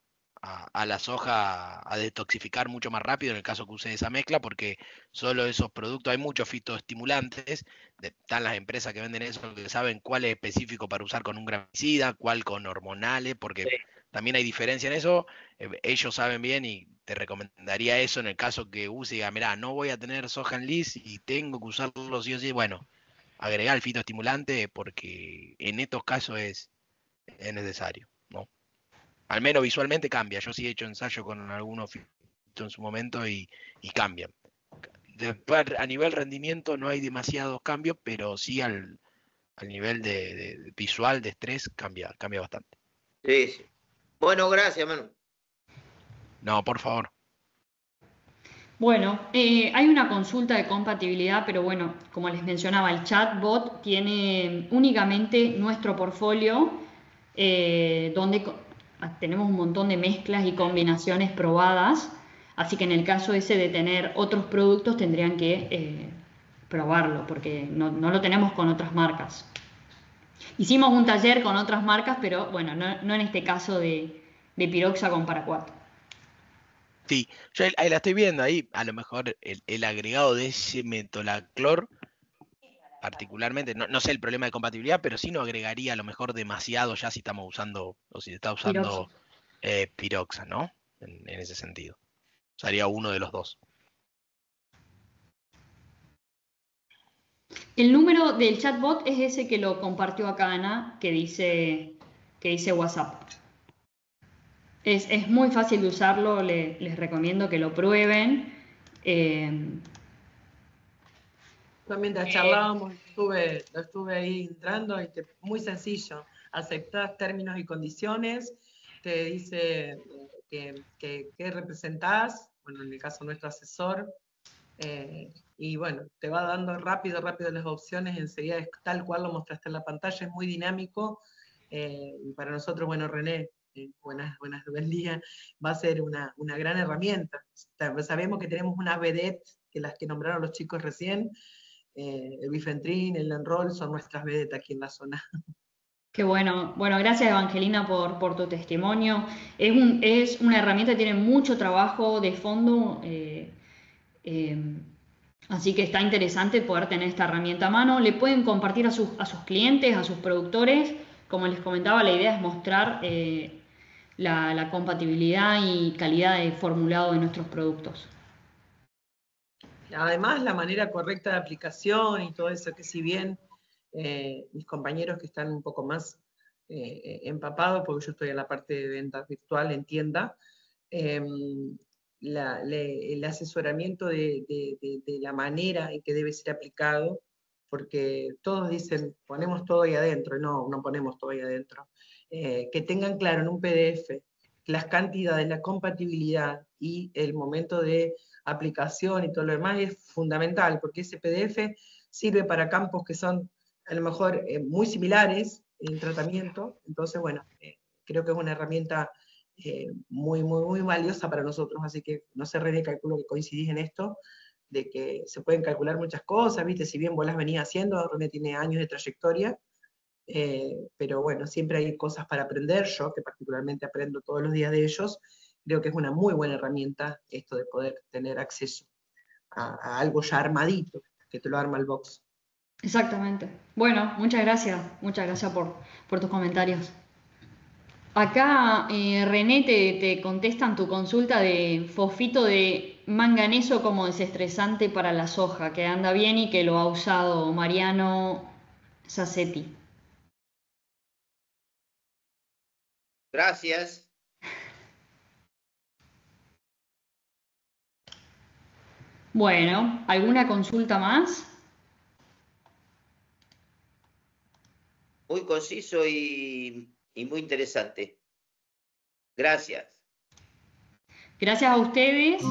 la soja a detoxificar mucho más rápido en el caso que use esa mezcla, porque solo esos productos, hay muchos fitoestimulantes, están las empresas que venden eso, que saben cuál es específico para usar con un gramicida, cuál con hormonales, porque Sí. también hay diferencia en eso, ellos saben bien y te recomendaría eso en el caso que use y diga, mirá, no voy a tener soja en lis y tengo que usarlo sí o sí, bueno, agregar el fitoestimulante porque en estos casos es necesario, ¿no? Al menos visualmente cambia. Yo sí he hecho ensayo con algunos fitos en su momento y cambian. Después, a nivel rendimiento no hay demasiados cambios, pero sí al nivel de visual, de estrés, cambia bastante. Sí, sí. Bueno, gracias, Manu. No, por favor. Bueno, hay una consulta de compatibilidad, pero bueno, como les mencionaba, el chatbot tiene únicamente nuestro portfolio, donde tenemos un montón de mezclas y combinaciones probadas, así que en el caso ese de tener otros productos tendrían que probarlo, porque no lo tenemos con otras marcas. Hicimos un taller con otras marcas, pero bueno, no en este caso de piroxa con paraquat. Sí, yo ahí la estoy viendo ahí, a lo mejor el agregado de ese metolaclor particularmente, no sé el problema de compatibilidad, pero sí no agregaría a lo mejor demasiado ya si estamos usando, o si está Piroxa. usando piroxa, ¿no? En ese sentido. Sería uno de los dos. El número del chatbot es ese que lo compartió acá Ana, que dice WhatsApp. Es muy fácil de usarlo, les recomiendo que lo prueben. Yo mientras charlábamos, lo estuve ahí entrando y muy sencillo. Aceptás términos y condiciones, te dice qué representás, bueno, en el caso nuestro asesor, y bueno, te va dando rápido las opciones, enseguida es tal cual lo mostraste en la pantalla, es muy dinámico, y para nosotros, bueno, René, buen día, va a ser una gran herramienta. Sabemos que tenemos una vedette, que las que nombraron los chicos recién, el Bifentrin, el Enroll, son nuestras vedetas aquí en la zona. Qué bueno. Bueno, gracias Evangelina por tu testimonio. Es una herramienta que tiene mucho trabajo de fondo, eh, así que está interesante poder tener esta herramienta a mano. Le pueden compartir a sus clientes, a sus productores. Como les comentaba, la idea es mostrar la compatibilidad y calidad de formulado de nuestros productos. Además, la manera correcta de aplicación y todo eso, que si bien mis compañeros que están un poco más empapados, porque yo estoy en la parte de venta virtual en tienda, el asesoramiento de la manera en que debe ser aplicado, porque todos dicen, ponemos todo ahí adentro, no ponemos todo ahí adentro. Que tengan claro en un PDF las cantidades, la compatibilidad y el momento de aplicación y todo lo demás es fundamental, porque ese PDF sirve para campos que son a lo mejor muy similares en tratamiento, entonces bueno, creo que es una herramienta muy valiosa para nosotros, así que no sé, René, calculo que coincidís en esto, de que se pueden calcular muchas cosas, viste, si bien vos las venías haciendo, René tiene años de trayectoria, pero bueno, siempre hay cosas para aprender, yo que particularmente aprendo todos los días de ellos, creo que es una muy buena herramienta esto de poder tener acceso a algo ya armadito, que te lo arma el box. Exactamente. Bueno, muchas gracias por tus comentarios. Acá René te contestan tu consulta de fosfito de manganeso como desestresante para la soja, que anda bien y que lo ha usado Mariano Sassetti. Gracias. Bueno, ¿alguna consulta más? Muy conciso y muy interesante. Gracias. Gracias a ustedes.